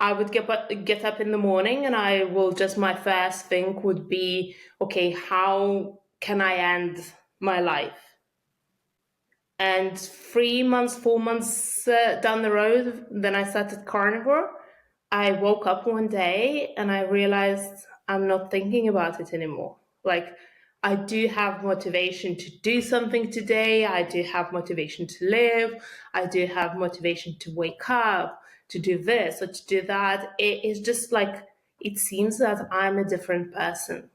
I would get up in the morning and my first thing would be, okay, how can I end my life? And 3 months, 4 months down the road, then I started carnivore. I woke up one day and I realized I'm not thinking about it anymore. Like, I do have motivation to do something today. I do have motivation to live. I do have motivation to wake up, to do this or to do that. It is just like, it seems that I'm a different person.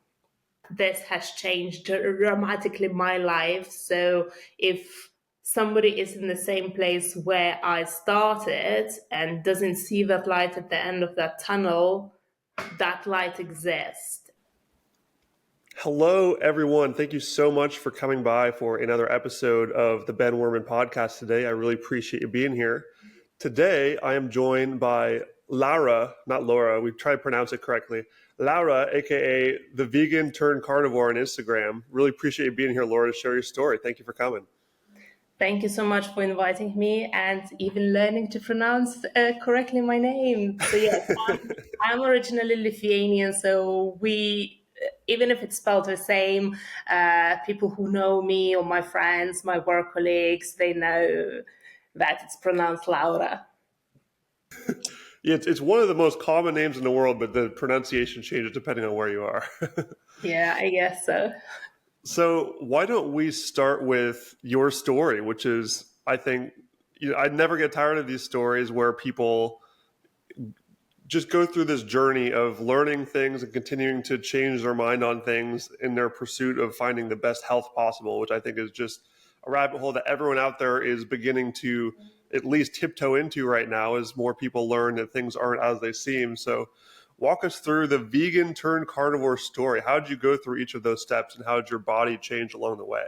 This has changed dramatically my life. So if somebody is in the same place where I started and doesn't see that light at the end of that tunnel, that light exists. Hello, everyone. Thank you so much for coming by for another episode of the Ben Wehrman podcast today. I really appreciate you being here. Today, I am joined by Laura, not Laura, we tried to pronounce it correctly. Laura, aka the vegan turned carnivore on Instagram. Really appreciate you being here, Laura, to share your story. Thank you for coming. Thank you so much for inviting me and even learning to pronounce correctly my name. So yes, I'm originally Lithuanian, so even if it's spelled the same, people who know me or my friends, my work colleagues, they know that it's pronounced Laura. Yeah, it's one of the most common names in the world, but the pronunciation changes depending on where you are. Yeah, I guess so. So why don't we start with your story, which is, I think, I never get tired of these stories where people just go through this journey of learning things and continuing to change their mind on things in their pursuit of finding the best health possible, which I think is just a rabbit hole that everyone out there is beginning to at least tiptoe into right now as more people learn that things aren't as they seem. So walk us through the vegan turned carnivore story. How did you go through each of those steps and how did your body change along the way?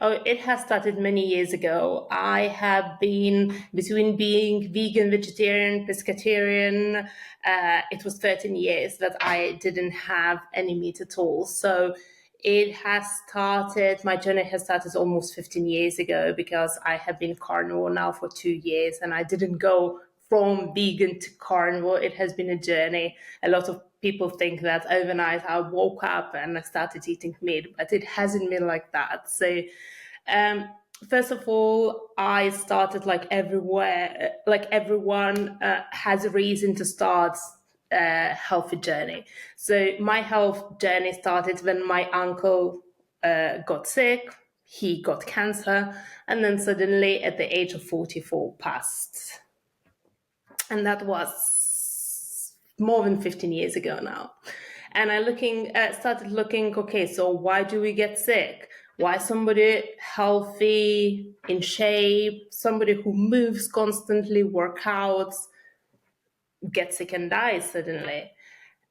Oh, it has started many years ago. I have been between being vegan, vegetarian, pescatarian. It was 13 years that I didn't have any meat at all. So my journey has started almost 15 years ago because I have been carnivore now for 2 years and I didn't go from vegan to carnivore. It has been a journey. A lot of people think that overnight I woke up and I started eating meat, but it hasn't been like that. So first of all, I started like everywhere, like everyone has a reason to start a healthy journey. So my health journey started when my uncle got sick. He got cancer, and then suddenly at the age of 44 passed. And that was more than 15 years ago now. And I started looking, okay, so why do we get sick? Why somebody healthy, in shape, somebody who moves constantly, workouts, gets sick and dies suddenly?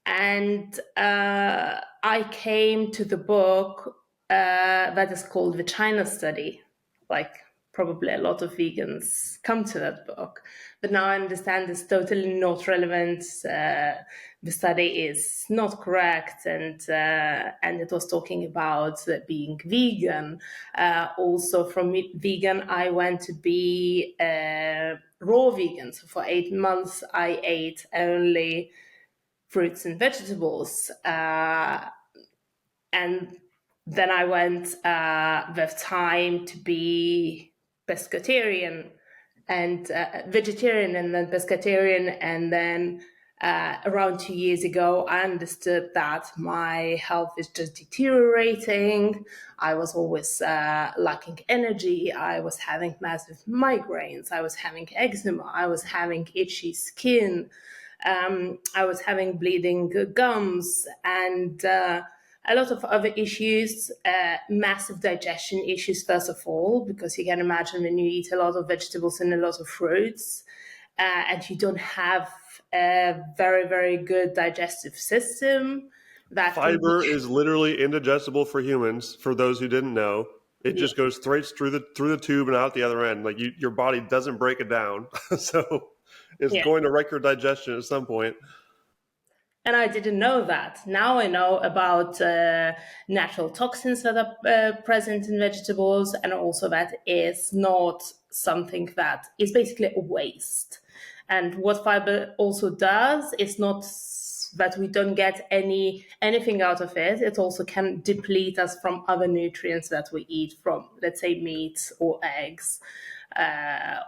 And I came to the book that is called The China Study. Like, probably a lot of vegans come to that book. But now I understand it's totally not relevant. The study is not correct, and it was talking about being vegan. Also, from vegan, I went to be raw vegan. So for 8 months, I ate only fruits and vegetables. And then I went with time to be pescatarian and vegetarian and then pescatarian. And then around 2 years ago, I understood that my health is just deteriorating. I was always lacking energy. I was having massive migraines. I was having eczema. I was having itchy skin. I was having bleeding gums and a lot of other issues, massive digestion issues, first of all, because you can imagine when you eat a lot of vegetables and a lot of fruits and you don't have a very, very good digestive system. That Fiber is literally indigestible for humans, for those who didn't know. It just goes straight through the tube and out the other end. Like your body doesn't break it down. So it's going to wreck your digestion at some point. And I didn't know that. Now I know about natural toxins that are present in vegetables, and also that is not something that is basically a waste. And what fiber also does is not that we don't get anything out of it. It also can deplete us from other nutrients that we eat from, let's say, meat or eggs,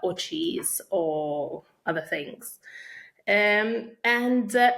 or cheese or other things. And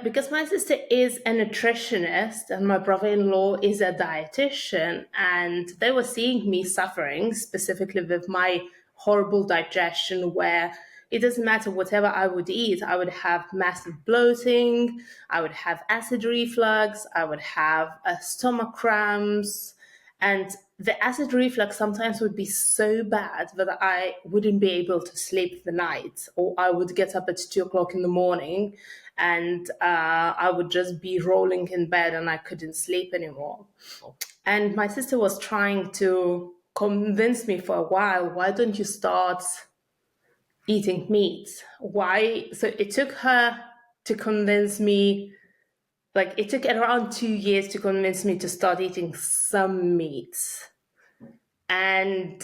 because my sister is a nutritionist and my brother-in-law is a dietitian, and they were seeing me suffering specifically with my horrible digestion, where it doesn't matter whatever I would eat, I would have massive bloating, I would have acid reflux, I would have stomach cramps, and the acid reflux sometimes would be so bad that I wouldn't be able to sleep the night, or I would get up at 2 o'clock in the morning and I would just be rolling in bed and I couldn't sleep anymore. And my sister was trying to convince me for a while, why don't you start eating meat? Why? So it took her to convince me, like it took around 2 years to convince me to start eating some meat. And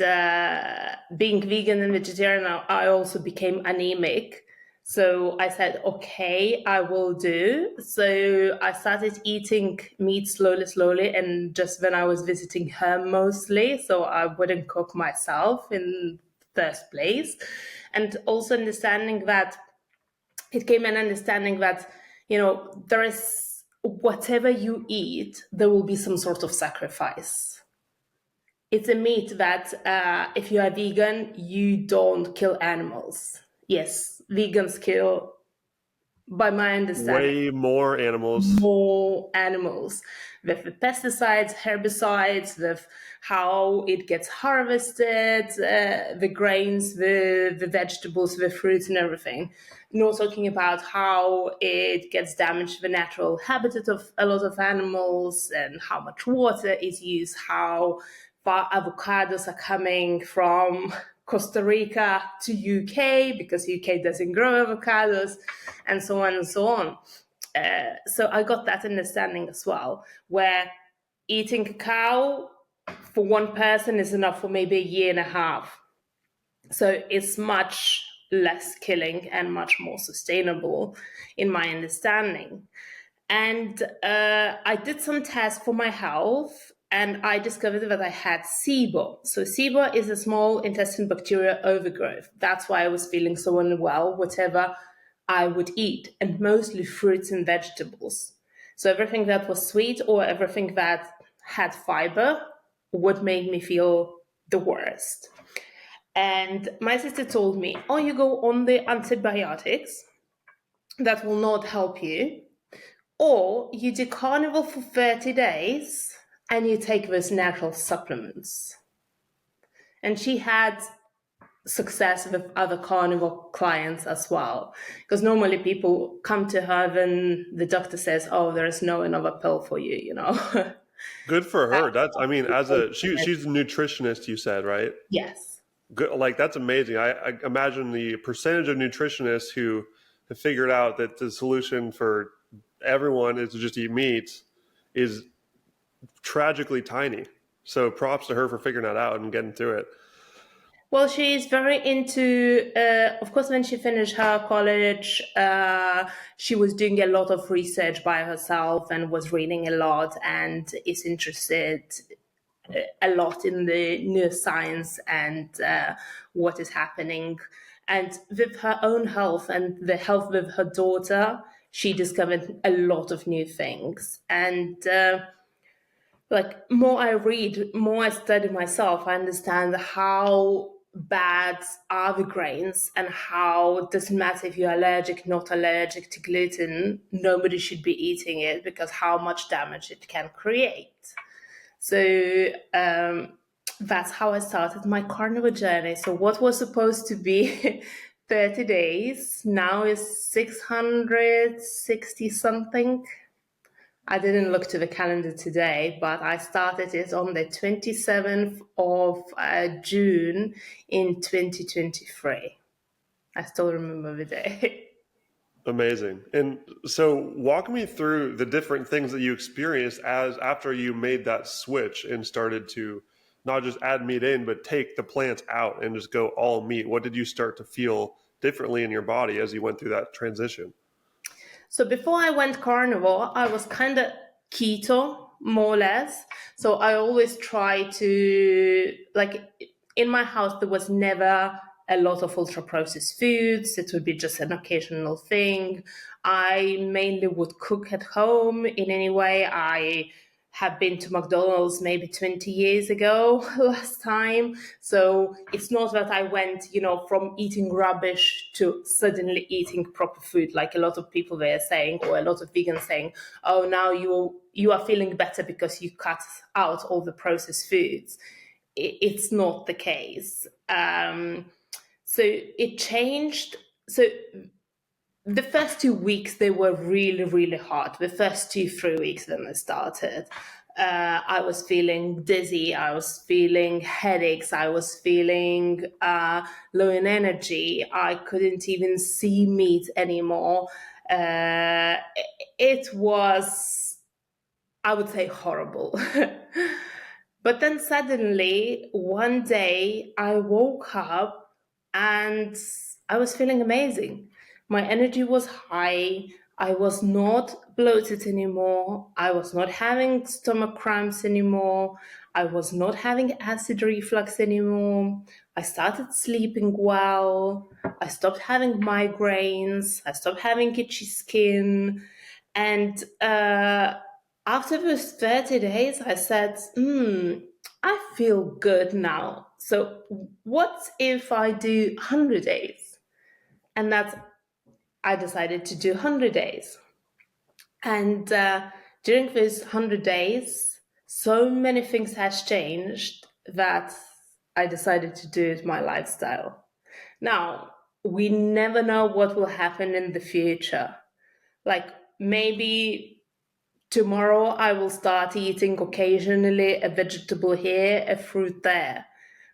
being vegan and vegetarian, I also became anemic. So I said, okay, I will do. So I started eating meat slowly, and just when I was visiting her mostly, so I wouldn't cook myself in the first place. And also understanding that, it came an understanding that, there is, whatever you eat, there will be some sort of sacrifice. It's a myth that if you are vegan, you don't kill animals. Yes, vegans kill, by my understanding, Way more animals. more animals with the pesticides, herbicides, with how it gets harvested, the grains, the vegetables, the fruits, and everything. Not talking about how it gets damaged the natural habitat of a lot of animals and how much water is used, how far avocados are coming from Costa Rica to UK because UK doesn't grow avocados, and so on and so on. So I got that understanding as well, where eating a cow for one person is enough for maybe a year and a half. So it's much less killing and much more sustainable, in my understanding. And I did some tests for my health, and I discovered that I had SIBO. So SIBO is a small intestine bacteria overgrowth. That's why I was feeling so unwell, whatever I would eat, and mostly fruits and vegetables. So everything that was sweet or everything that had fiber would make me feel the worst. And my sister told me, oh, you go on the antibiotics, that will not help you, or you do carnivore for 30 days and you take those natural supplements. And she had success with other carnivore clients as well, because normally people come to her when the doctor says, oh, there is no another pill for you. Good for her. That's, I mean, she's a nutritionist, you said, right? Yes. Good, like that's amazing. I imagine the percentage of nutritionists who have figured out that the solution for everyone is to just eat meat is tragically tiny. So props to her for figuring that out and getting through it. Well, she's very into, of course, when she finished her college, she was doing a lot of research by herself and was reading a lot, and is interested a lot in the neuroscience and what is happening. And with her own health and the health with her daughter, she discovered a lot of new things. And like, more I read, more I study myself, I understand how bad are the grains, and how it doesn't matter if you're allergic, not allergic to gluten, nobody should be eating it, because how much damage it can create. So that's how I started my carnivore journey. So what was supposed to be 30 days now is 660 something. I didn't look to the calendar today, but I started it on the 27th of June in 2023. I still remember the day. Amazing. And so walk me through the different things that you experienced as after you made that switch and started to not just add meat in, but take the plants out and just go all meat. What did you start to feel differently in your body as you went through that transition? So before I went carnivore, I was kind of keto, more or less. So I always try to, like, in my house, there was never a lot of ultra processed foods. It would be just an occasional thing. I mainly would cook at home in any way. I have been to McDonald's maybe 20 years ago last time. So it's not that I went, from eating rubbish to suddenly eating proper food, like a lot of people there are saying, or a lot of vegans saying, oh, now you are feeling better because you cut out all the processed foods. It's not the case. So it changed. So the first 2 weeks, they were really, really hard. The first 2, 3 weeks when I started, I was feeling dizzy. I was feeling headaches. I was feeling low in energy. I couldn't even see meat anymore. It was, I would say, horrible. But then suddenly, one day, I woke up and I was feeling amazing. My energy was high. I was not bloated anymore. I was not having stomach cramps anymore. I was not having acid reflux anymore. I started sleeping well. I stopped having migraines. I stopped having itchy skin. And after those 30 days, I said, I feel good now. So what if I do 100 days? And I decided to do 100 days. And during those 100 days, so many things has changed that I decided to do it my lifestyle. Now, we never know what will happen in the future. Like, maybe tomorrow I will start eating occasionally a vegetable here, a fruit there.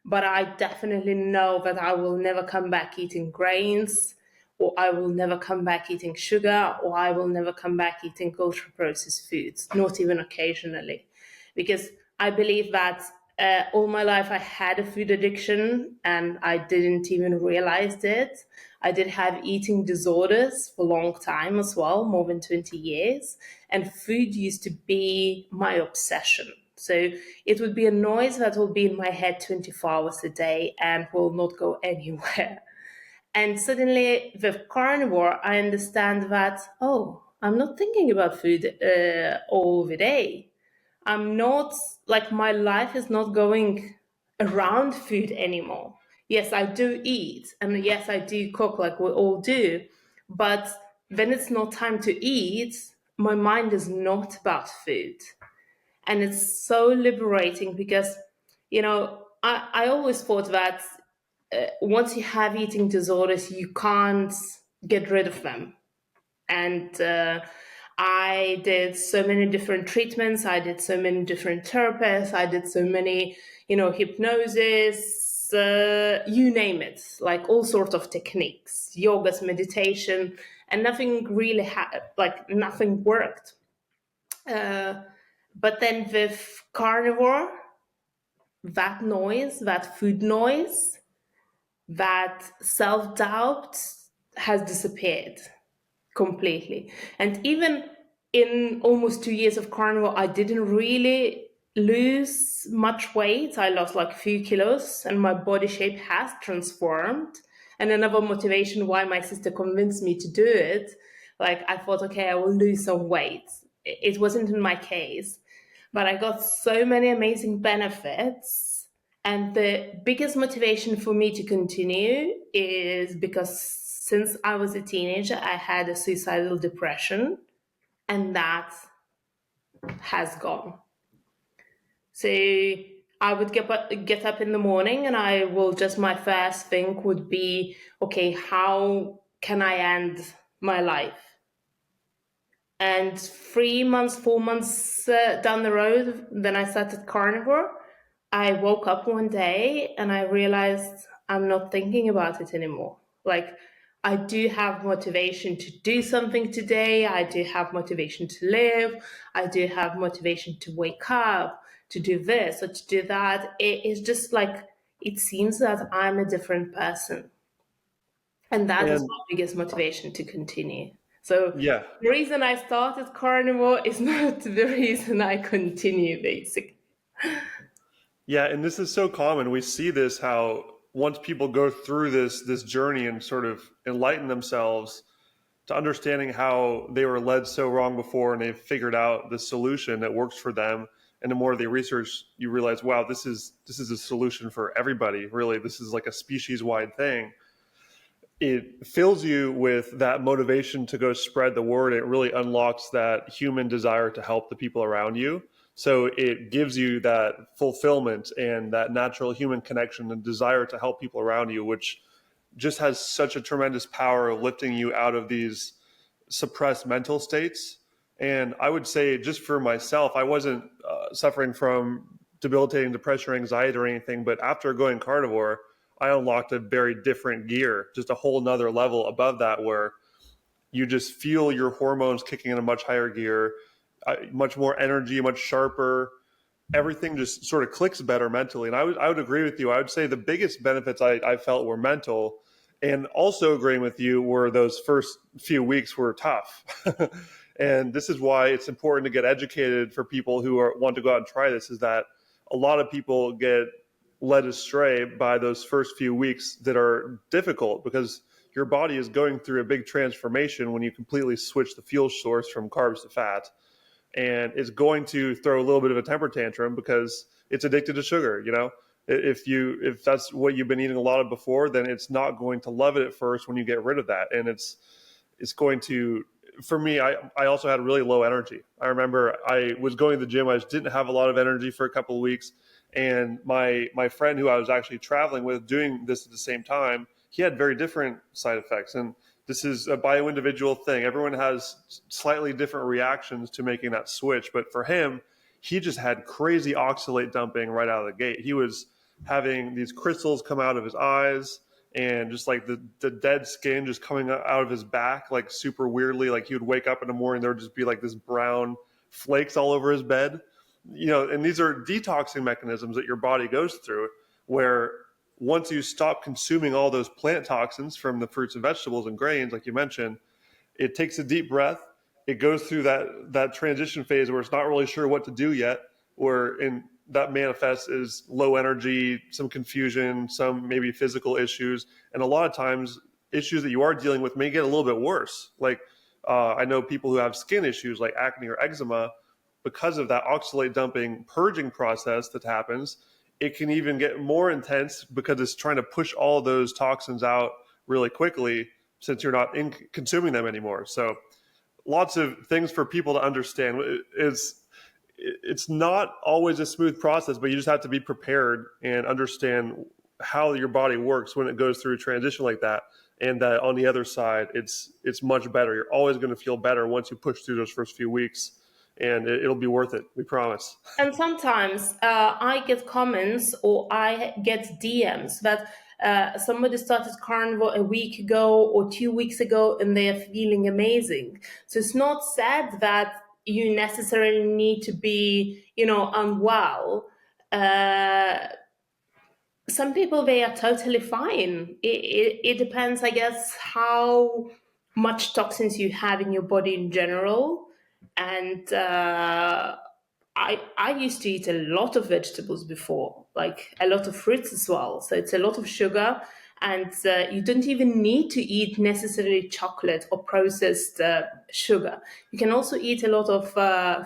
But I definitely know that I will never come back eating grains, or I will never come back eating sugar, or I will never come back eating ultra processed foods, not even occasionally. Because I believe that all my life I had a food addiction and I didn't even realize it. I did have eating disorders for a long time as well, more than 20 years. And food used to be my obsession. So it would be a noise that will be in my head 24 hours a day and will not go anywhere. And suddenly with carnivore, I understand that, oh, I'm not thinking about food all the day. I'm not, like, my life is not going around food anymore. Yes, I do eat, and yes, I do cook like we all do. But when it's not time to eat, my mind is not about food. And it's so liberating because, I always thought that once you have eating disorders, you can't get rid of them. And I did so many different treatments. I did so many different therapists. I did so many, hypnosis, you name it, like all sorts of techniques, yogas, meditation, and nothing really nothing worked. But then with carnivore, that noise, that food noise, that self-doubt has disappeared completely. And even in almost 2 years of carnivore, I didn't really lose much weight. I lost like a few kilos and my body shape has transformed. And another motivation why my sister convinced me to do it, like I thought, okay, I will lose some weight. It wasn't in my case, but I got so many amazing benefits. And the biggest motivation for me to continue is because since I was a teenager, I had a suicidal depression, and that has gone. So I would get up in the morning, and my first thing would be, okay, how can I end my life? And 3 months, 4 months down the road, then I started carnivore. I woke up one day and I realized I'm not thinking about it anymore. Like, I do have motivation to do something today. I do have motivation to live. I do have motivation to wake up, to do this or to do that. It's just like, it seems that I'm a different person. And that is And my biggest motivation to continue. So yeah, the reason I started carnivore is not the reason I continue, basically. yeah, and this is so common. We see this how once people go through this journey and sort of enlighten themselves to understanding how they were led so wrong before and they've figured out the solution that works for them. And the more they research, you realize, wow, this is a solution for everybody. Really, this is like a species wide thing. It fills you with that motivation to go spread the word. It really unlocks that human desire to help the people around you. So it gives you that fulfillment and that natural human connection and desire to help people around you, which just has such a tremendous power of lifting you out of these suppressed mental states. And I would say, just for myself, I wasn't suffering from debilitating depression or anxiety or anything, but after going carnivore, I unlocked a very different gear, just a whole nother level above that, where you just feel your hormones kicking in a much higher gear, much more energy, much sharper. Everything just sort of clicks better mentally. And I would agree with you. I would say the biggest benefits I felt were mental. And also agreeing with you were those first few weeks were tough. And this is why it's important to get educated for people who want to go out and try this, is that a lot of people get led astray by those first few weeks that are difficult because your body is going through a big transformation when you completely switch the fuel source from carbs to fat, and it's going to throw a little bit of a temper tantrum because it's addicted to sugar. If that's what you've been eating a lot of before, then it's not going to love it at first when you get rid of that, and it's going to. For me, I also had really low energy. I remember I was going to the gym. I just didn't have a lot of energy for a couple of weeks, and my friend who I was actually traveling with doing this at the same time, he had very different side effects. And this is a bio-individual thing. Everyone has slightly different reactions to making that switch. But for him, he just had crazy oxalate dumping right out of the gate. He was having these crystals come out of his eyes and just like the dead skin just coming out of his back, like super weirdly. Like he would wake up in the morning, there would just be like this brown flakes all over his bed. And these are detoxing mechanisms that your body goes through, where once you stop consuming all those plant toxins from the fruits and vegetables and grains, like you mentioned, it takes a deep breath. It goes through that transition phase where it's not really sure what to do yet, that manifests as low energy, some confusion, some maybe physical issues, and a lot of times issues that you are dealing with may get a little bit worse. Like I know people who have skin issues like acne or eczema, because of that oxalate dumping purging process that happens, it can even get more intense because it's trying to push all those toxins out really quickly since you're not consuming them anymore. So lots of things for people to understand. It's not always a smooth process, but you just have to be prepared and understand how your body works when it goes through a transition like that. And that on the other side, it's much better. You're always going to feel better once you push through those first few weeks, and it'll be worth it. We promise. And sometimes I get comments or I get DMs that somebody started carnivore a week ago or 2 weeks ago and they are feeling amazing. So it's not said that you necessarily need to be, unwell. Some people, they are totally fine. It depends, I guess, how much toxins you have in your body in general. And I used to eat a lot of vegetables before, like a lot of fruits as well. So it's a lot of sugar, and you don't even need to eat necessarily chocolate or processed sugar. You can also eat a lot of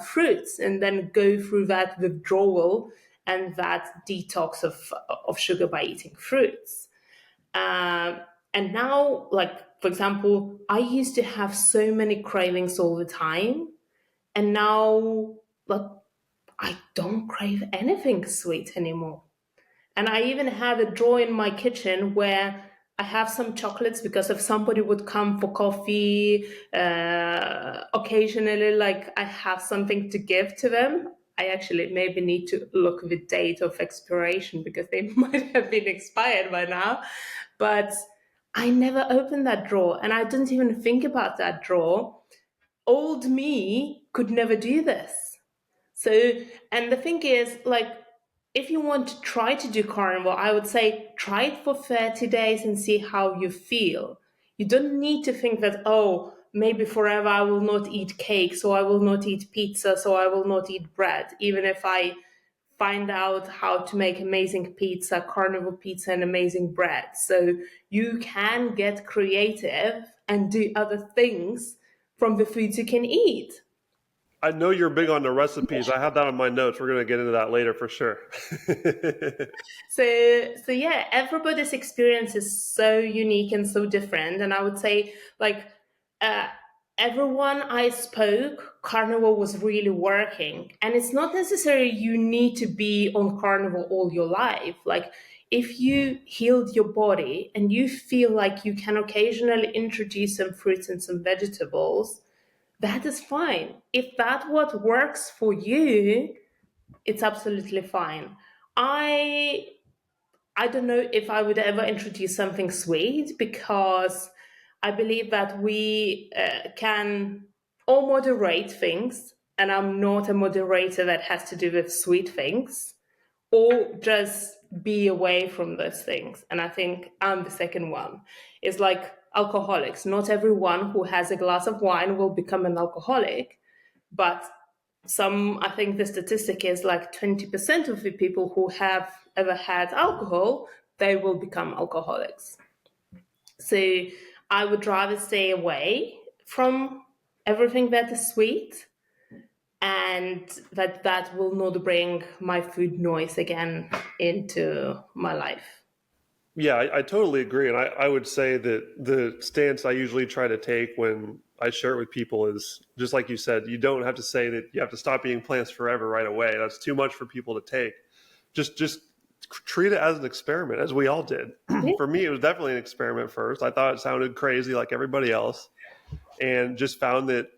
fruits and then go through that withdrawal and that detox of sugar by eating fruits. Um, and now, like, for example, I used to have so many cravings all the time. And now, like, I don't crave anything sweet anymore. And I even have a drawer in my kitchen where I have some chocolates because if somebody would come for coffee, occasionally, like I have something to give to them. I actually maybe need to look the date of expiration because they might have been expired by now. But I never opened that drawer and I didn't even think about that drawer. Old me could never do this. So, and the thing is, like, if you want to try to do carnivore, I would say try it for 30 days and see how you feel. You don't need to think that, oh, maybe forever I will not eat cake, so I will not eat pizza, so I will not eat bread, even if I find out how to make amazing pizza, carnivore pizza, and amazing bread. So you can get creative and do other things from the foods you can eat. I know you're big on the recipes. I have that on my notes. We're going to get into that later for sure. So yeah, everybody's experience is so unique and so different. And I would say, like, uh, everyone I spoke, carnivore was really working. And it's not necessarily you need to be on carnivore all your life. Like, if you healed your body and you feel like you can occasionally introduce some fruits and some vegetables, that is fine. If that's what works for you, it's absolutely fine. I I don't know if I would ever introduce something sweet, because I believe that we can all moderate things, and I'm not a moderator that has to do with sweet things, or just be away from those things. And I think I'm the second one. It's like alcoholics. Not everyone who has a glass of wine will become an alcoholic, but I think the statistic is like 20% of the people who have ever had alcohol, they will become alcoholics. So I would rather stay away from everything that is sweet, and that will not bring my food noise again into my life. Yeah, I totally agree. And I would say that the stance I usually try to take when I share it with people is just like you said, you don't have to say that you have to stop eating plants forever right away. That's too much for people to take. Just treat it as an experiment, as we all did. Yeah. For me, it was definitely an experiment first. I thought it sounded crazy like everybody else, and just found that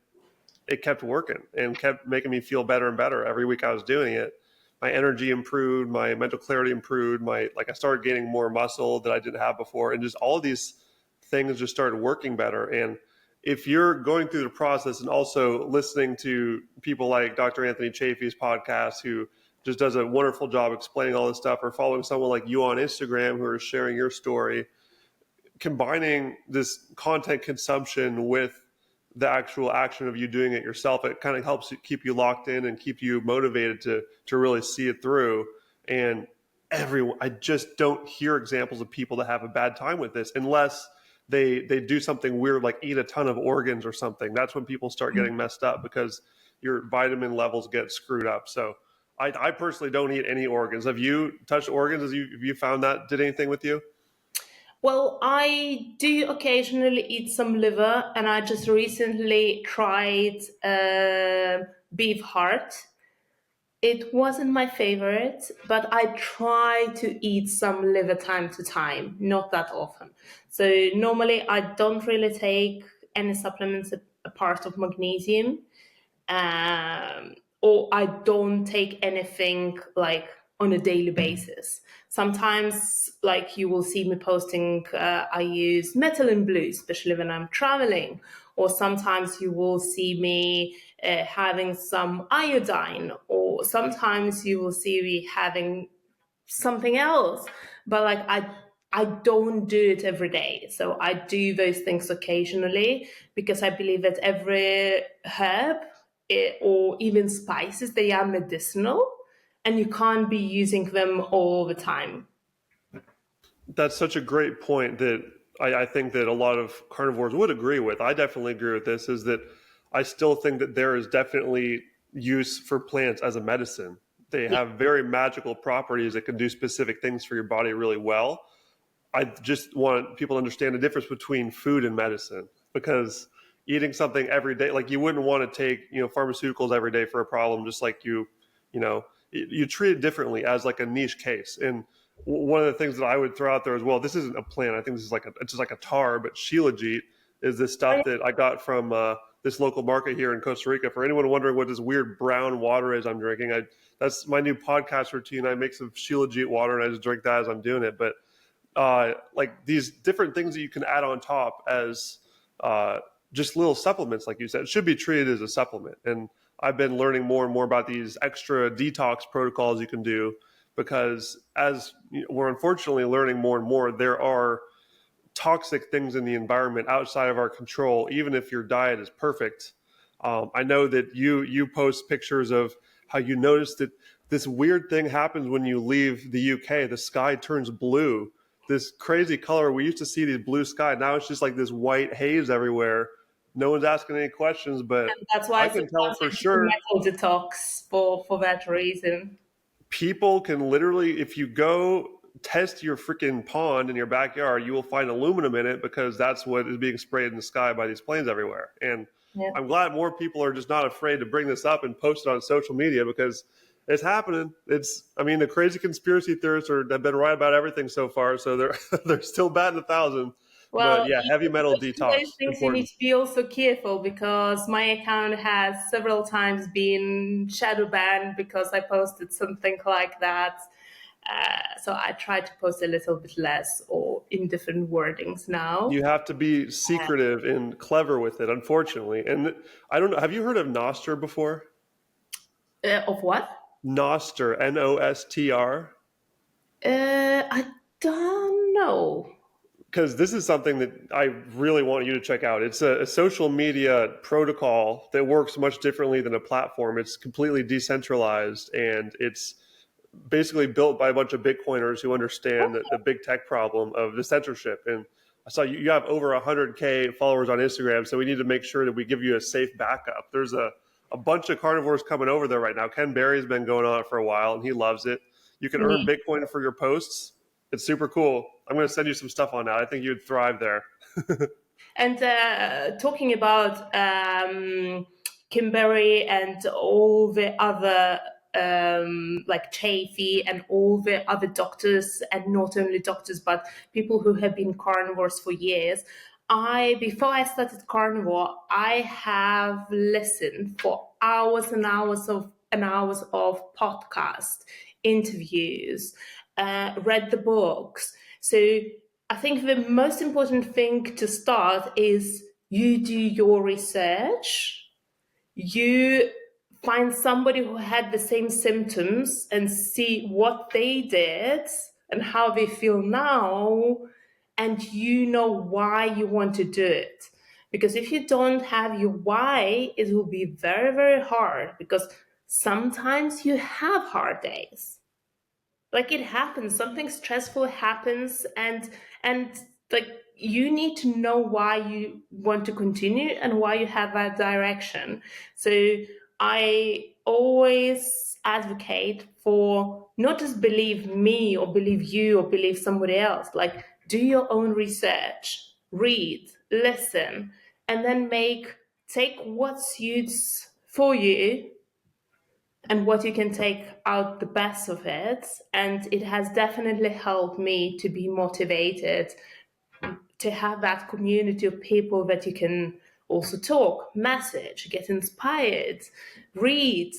it kept working and kept making me feel better and better every week I was doing it. My energy improved, my mental clarity improved, I started gaining more muscle that I didn't have before, and just all of these things just started working better. And if you're going through the process and also listening to people like Dr. Anthony Chafee's podcast, who just does a wonderful job explaining all this stuff, or following someone like you on Instagram who are sharing your story, combining this content consumption with the actual action of you doing it yourself, it kind of helps keep you locked in and keep you motivated to really see it through. And I just don't hear examples of people that have a bad time with this, unless they do something weird like eat a ton of organs or something. That's when people start getting messed up, because your vitamin levels get screwed up. So I personally don't eat any organs. Have you touched organs? Have you found that did anything with you? Well, I do occasionally eat some liver, and I just recently tried beef heart. It wasn't my favorite, but I try to eat some liver time to time, not that often. So normally I don't really take any supplements apart of magnesium, or I don't take anything like on a daily basis. Sometimes, like, you will see me posting, I use Methylene Blue, especially when I'm traveling, or sometimes you will see me having some iodine, or sometimes you will see me having something else. But like, I don't do it every day. So I do those things occasionally, because I believe that every herb, or even spices, they are medicinal, and you can't be using them all the time. That's such a great point that I think that a lot of carnivores would agree with. I definitely agree with this, is that I still think that there is definitely use for plants as a medicine. They Yeah. have very magical properties that can do specific things for your body really well. I just want people to understand the difference between food and medicine, because eating something every day, like, you wouldn't want to take, pharmaceuticals every day for a problem, just like you treat it differently as like a niche case. And one of the things that I would throw out there as well, this isn't a plant. I think this is it's just like a tar, but shilajit is this stuff that I got from this local market here in Costa Rica. For anyone wondering what this weird brown water is I'm drinking, that's my new podcast routine. I make some shilajit water and I just drink that as I'm doing it. But like these different things that you can add on top as just little supplements, like you said, should be treated as a supplement. And I've been learning more and more about these extra detox protocols you can do, because as we're unfortunately learning more and more, there are toxic things in the environment outside of our control, even if your diet is perfect. I know that you post pictures of how you notice that this weird thing happens when you leave the UK. The sky turns blue, this crazy color. We used to see these blue sky. Now it's just like this white haze everywhere. No one's asking any questions, but That's why I it's can tell for important to do sure metal detox for that reason. people can literally, if you go test your freaking pond in your backyard, you will find aluminum in it because that's what is being sprayed in the sky by these planes everywhere. And Yeah. I'm glad more people are just not afraid to bring this up and post it on social media because it's happening. I mean, the crazy conspiracy theorists have been right about everything so far, so they're they're still batting 1,000. But Well, yeah, heavy metal detox those things you need important. to be also careful because my account has several times been shadow banned because I posted something like that. So I try to post a little bit less or in different wordings now. You have to be secretive and clever with it, unfortunately. And I don't know. Have you heard of Nostr before? Of what? Nostr, Nostr. I don't know. Because this is something that I really want you to check out. It's a social media protocol that works much differently than a platform. It's completely decentralized and it's basically built by a bunch of Bitcoiners who understand the big tech problem of the censorship. And I saw you have over 100K followers on Instagram, so we need to make sure that we give you a safe backup. There's a bunch of carnivores coming over there right now. Ken Berry's been going on it for a while and he loves it. You can earn Yeah. Bitcoin for your posts. It's super cool. I'm going to send you some stuff on that. I think you'd thrive there. And talking about Kimberly and all the other like Chafee and all the other doctors, and not only doctors but people who have been carnivores for years. Before I started carnivore, I have listened for hours and hours of podcast interviews, read the books. So I think the most important thing to start is you do your research, you find somebody who had the same symptoms and see what they did and how they feel now, and you know why you want to do it. Because if you don't have your why, it will be very, very hard because sometimes you have hard days, like it happens, something stressful happens, and like you need to know why you want to continue and why you have that direction. So I always advocate for not just believe me or believe you or believe somebody else, like do your own research, read, listen, and then take what suits for you and what you can take out the best of it. And it has definitely helped me to be motivated, to have that community of people that you can also talk, message, get inspired, read,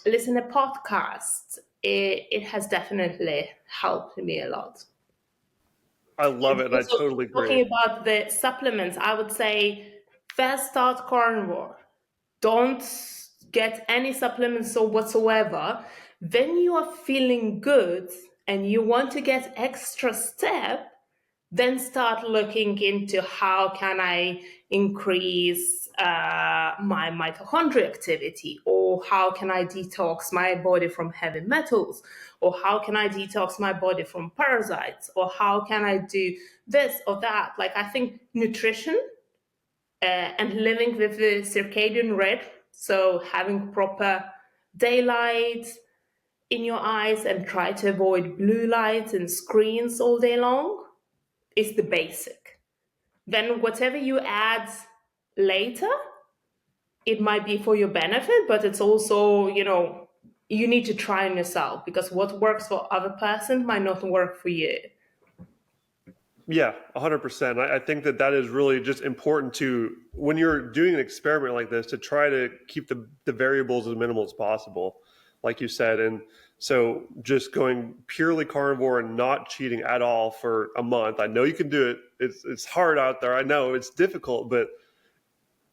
listen to podcasts. It has definitely helped me a lot. I love it. And I Also, totally agree. talking about the supplements, I would say first start carnivore. Don't get any supplements or whatsoever. When you are feeling good and you want to get extra step, then start looking into how can I increase my mitochondrial activity, or how can I detox my body from heavy metals, or how can I detox my body from parasites, or how can I do this or that. Like I think nutrition and living with the circadian rhythm, so having proper daylight in your eyes and try to avoid blue lights and screens all day long, is the basic. Then whatever you add later, it might be for your benefit, but it's also, you need to try on yourself because what works for other person might not work for you. Yeah, 100%. I think that is really just important to, when you're doing an experiment like this, to try to keep the variables as minimal as possible, like you said. And so just going purely carnivore and not cheating at all for a month. I know you can do it. It's hard out there. I know it's difficult, but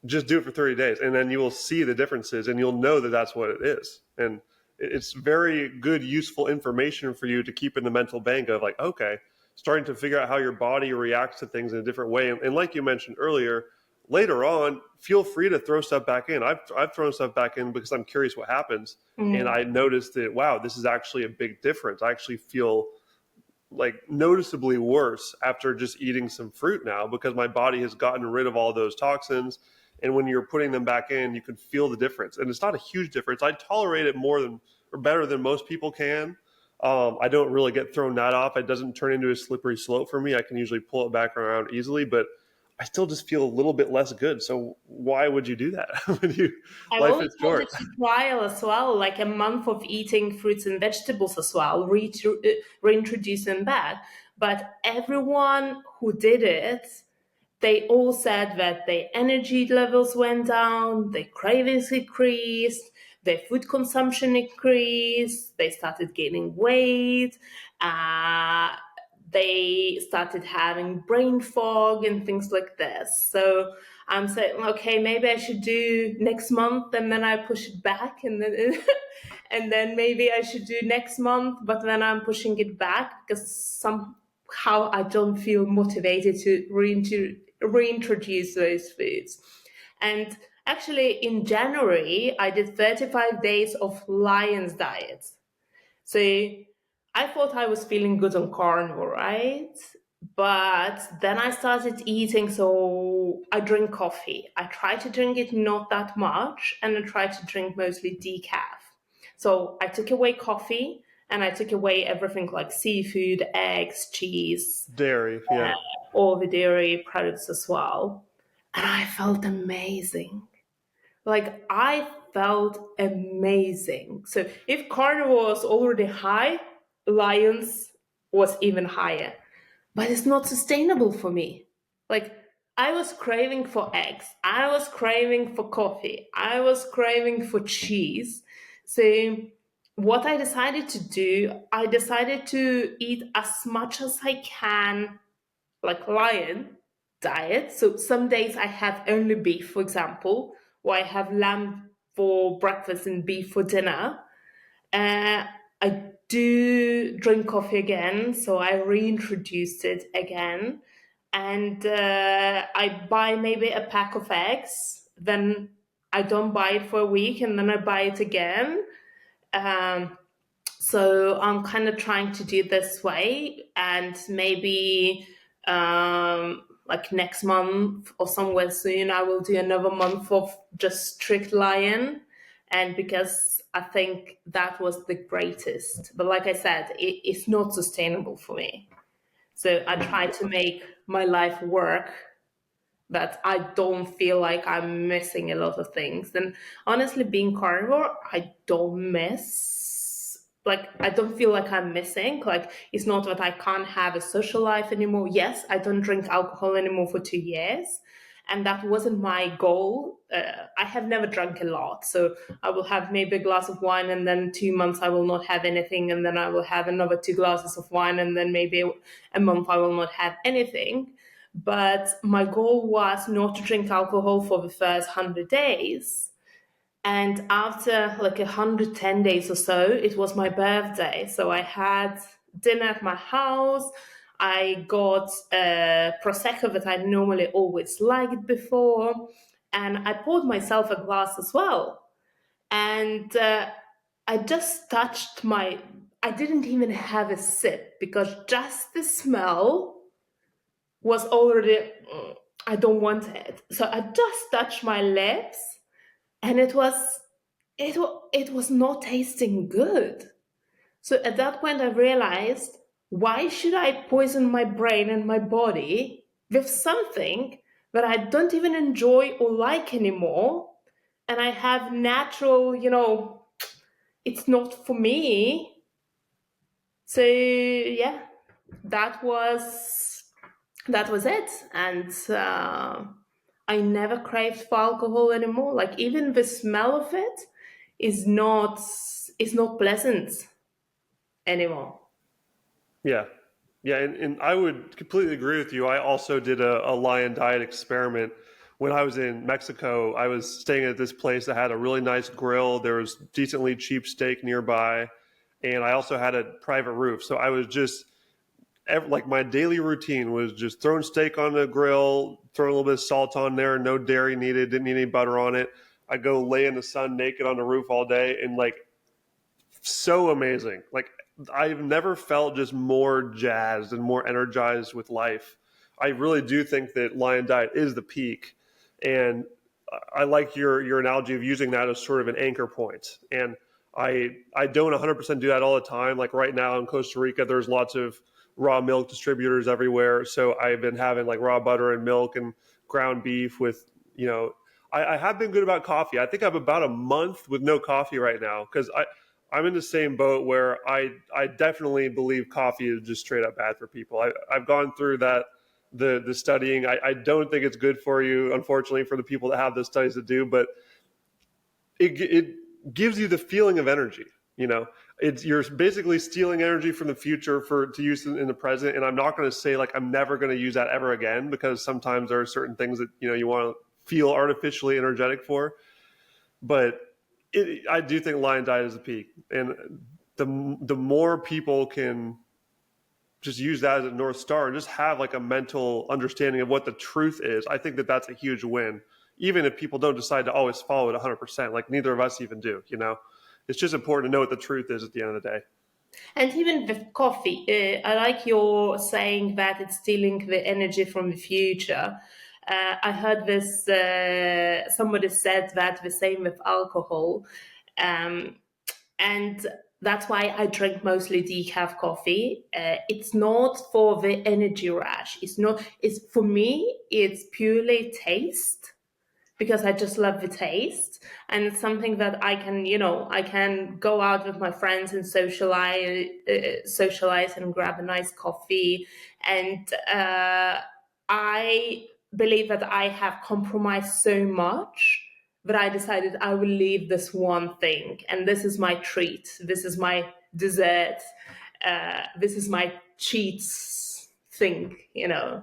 just do it for 30 days and then you will see the differences and you'll know that that's what it is. And it's very good, useful information for you to keep in the mental bank of like, okay, starting to figure out how your body reacts to things in a different way. And like you mentioned earlier, later on, feel free to throw stuff back in. I've thrown stuff back in because I'm curious what happens. And I noticed that, wow, this is actually a big difference. I actually feel like noticeably worse after just eating some fruit now, because my body has gotten rid of all those toxins. And when you're putting them back in, you can feel the difference. And it's not a huge difference. I tolerate it more than, or better than most people can. I don't really get thrown that off. It doesn't turn into a slippery slope for me. I can usually pull it back around easily, but I still just feel a little bit less good. So why would you do that when I life always is wanted short? to trial as well, like a month of eating fruits and vegetables as well, reintroduce them back. But everyone who did it, they all said that their energy levels went down, their cravings increased, their food consumption increased, they started gaining weight, uh, they started having brain fog and things like this. So I'm saying, okay, maybe I should do next month, and then I push it back, and then and then maybe I should do next month, but then I'm pushing it back because somehow I don't feel motivated to reintroduce those foods. And actually, in January, I did 35 days of Lion's diet. So I thought I was feeling good on carnivore, right? But then I started eating, so I drink coffee. I try to drink it not that much, and I try to drink mostly decaf. So I took away coffee, and I took away everything like seafood, eggs, cheese, Dairy, yeah. all the dairy products as well. And I felt amazing. Like, I felt amazing. So if carnivore was already high, Lions was even higher. But it's not sustainable for me. Like, I was craving for eggs, I was craving for coffee, I was craving for cheese. So what I decided to do, I decided to eat as much as I can, like lion diet. So some days I have only beef, for example, or I have lamb for breakfast and beef for dinner. Uh, I do drink coffee again, so I reintroduced it again. And I buy maybe a pack of eggs, then I don't buy it for a week, and then I buy it again. Um, so I'm kind of trying to do this way, and maybe like next month or somewhere soon, I will do another month of just strict lion, and because I think that was the greatest. But like I said, it's not sustainable for me. So I try to make my life work that I don't feel like I'm missing a lot of things. And honestly, being carnivore, I don't miss. Like, I don't feel like I'm missing. Like, it's not that I can't have a social life anymore. Yes, I don't drink alcohol anymore for 2 years. And that wasn't my goal. I have never drunk a lot. So I will have maybe a glass of wine, and then 2 months I will not have anything. And then I will have another 2 glasses of wine. And then maybe a month I will not have anything. But my goal was not to drink alcohol for the first 100 days. And after like 110 days or so, it was my birthday. So I had dinner at my house. I got a Prosecco that I normally always liked before. And I poured myself a glass as well. And I just touched I didn't even have a sip because just the smell was already, I don't want it. So I just touched my lips, and it was not tasting good. So at that point I realized, why should I poison my brain and my body with something that I don't even enjoy or like anymore? And I have natural, it's not for me. So yeah, that was it. And I never craved for alcohol anymore. Like, even the smell of it is not pleasant anymore. Yeah. Yeah. And I would completely agree with you. I also did a lion diet experiment when I was in Mexico. I was staying at this place that had a really nice grill. There was decently cheap steak nearby. And I also had a private roof. So I was just like my daily routine was just throwing steak on the grill, throwing a little bit of salt on there, no dairy needed, didn't need any butter on it. I go lay in the sun naked on the roof all day, and like so amazing. Like I've never felt just more jazzed and more energized with life. I really do think that Lion Diet is the peak, and I like your analogy of using that as sort of an anchor point. And I don't 100% do that all the time. Like right now in Costa Rica, there's lots of raw milk distributors everywhere, so I've been having like raw butter and milk and ground beef with I have been good about coffee. I think I'm about a month with no coffee right now because I'm in the same boat where I definitely believe coffee is just straight up bad for people. I've gone through that the studying. I don't think it's good for you, unfortunately, for the people that have those studies to do, but it gives you the feeling of energy. You're basically stealing energy from the future to use in the present. And I'm not going to say like I'm never going to use that ever again, because sometimes there are certain things that you want to feel artificially energetic for. But I do think Lion Diet is the peak, and the more people can just use that as a North Star and just have like a mental understanding of what the truth is, I think that that's a huge win. Even if people don't decide to always follow it 100%, like neither of us even do, it's just important to know what the truth is at the end of the day. And even with coffee, I like your saying that it's stealing the energy from the future. I heard this, somebody said that the same with alcohol. And that's why I drink mostly decaf coffee. It's not for the energy rush. It's for me, it's purely taste, because I just love the taste, and it's something that I can go out with my friends and socialize and grab a nice coffee. And I believe that I have compromised so much that I decided I will leave this one thing, and this is my treat. This is my dessert. This is my cheats thing. Yeah.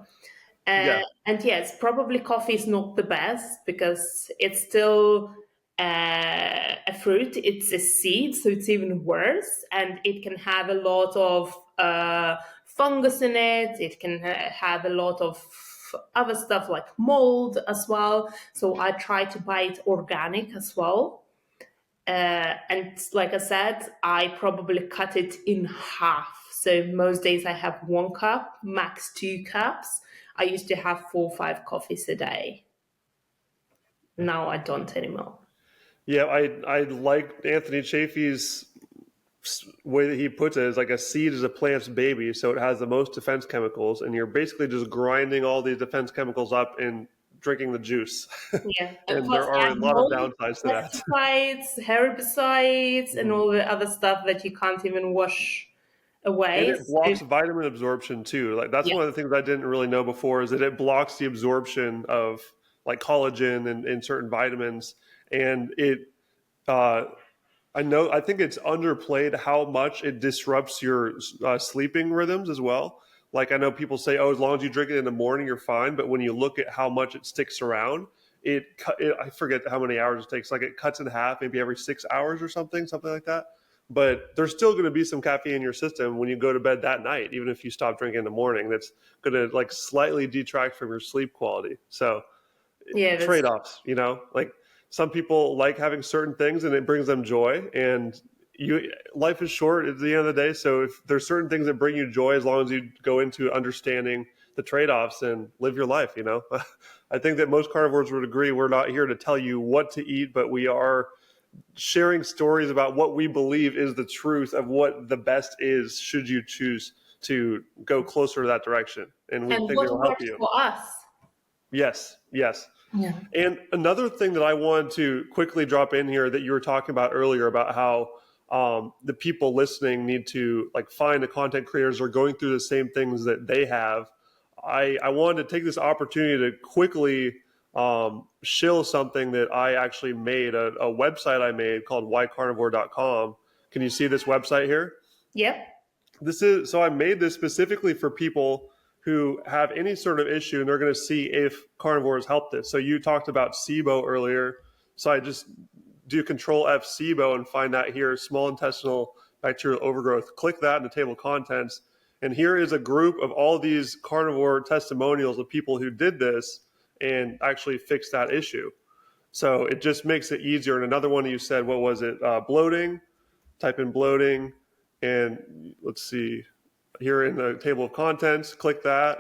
And yes, probably coffee is not the best because it's still a fruit. It's a seed, so it's even worse. And it can have a lot of fungus in it. It can have a lot of other stuff like mold as well. So I try to buy it organic as well. And like I said, I probably cut it in half. So most days I have 1 cup, max 2 cups. I used to have 4 or 5 coffees a day. Now I don't anymore. Yeah, I like Anthony Chaffee's way that he puts it is like a seed is a plant's baby, so it has the most defense chemicals, and you're basically just grinding all these defense chemicals up and drinking the juice. Yeah, and And plus there are a add lot of mold, downsides to that. pesticides, herbicides, and all the other stuff that you can't even wash And away. it blocks vitamin absorption too. Like that's Yeah, one of the things I didn't really know before, is that it blocks the absorption of like collagen and certain vitamins. And uh, I think it's underplayed how much it disrupts your sleeping rhythms as well. Like I know people say, oh, as long as you drink it in the morning, you're fine. But when you look at how much it sticks around, I forget how many hours it takes. Like it cuts in half, maybe every 6 hours or something like that. But there's still going to be some caffeine in your system when you go to bed that night, even if you stop drinking in the morning. That's going to like slightly detract from your sleep quality. So yeah, trade-offs, like some people like having certain things and it brings them joy, and life is short at the end of the day. So if there's certain things that bring you joy, as long as you go into understanding the trade-offs and live your life, I think that most carnivores would agree. We're not here to tell you what to eat, but we are sharing stories about what we believe is the truth of what the best is, should you choose to go closer to that direction. And we and think what it'll help works you. for us. Yes, yes. Yeah. And another thing that I wanted to quickly drop in here that you were talking about earlier about how the people listening need to like find the content creators who are going through the same things that they have. I wanted to take this opportunity to quickly shill something that I actually made, a website I made called whycarnivore.com. Can you see this website here? Yep. So I made this specifically for people who have any sort of issue, and they're going to see if carnivores help this. So you talked about SIBO earlier. So I just do Control F SIBO and find that here, small intestinal bacterial overgrowth. Click that in the table of contents, And here is a group of all these carnivore testimonials of people who did this and actually fixed that issue. So it just makes it easier. And another one you said, what was it? Bloating. Type in bloating, and let's see, here in the table of contents, click that,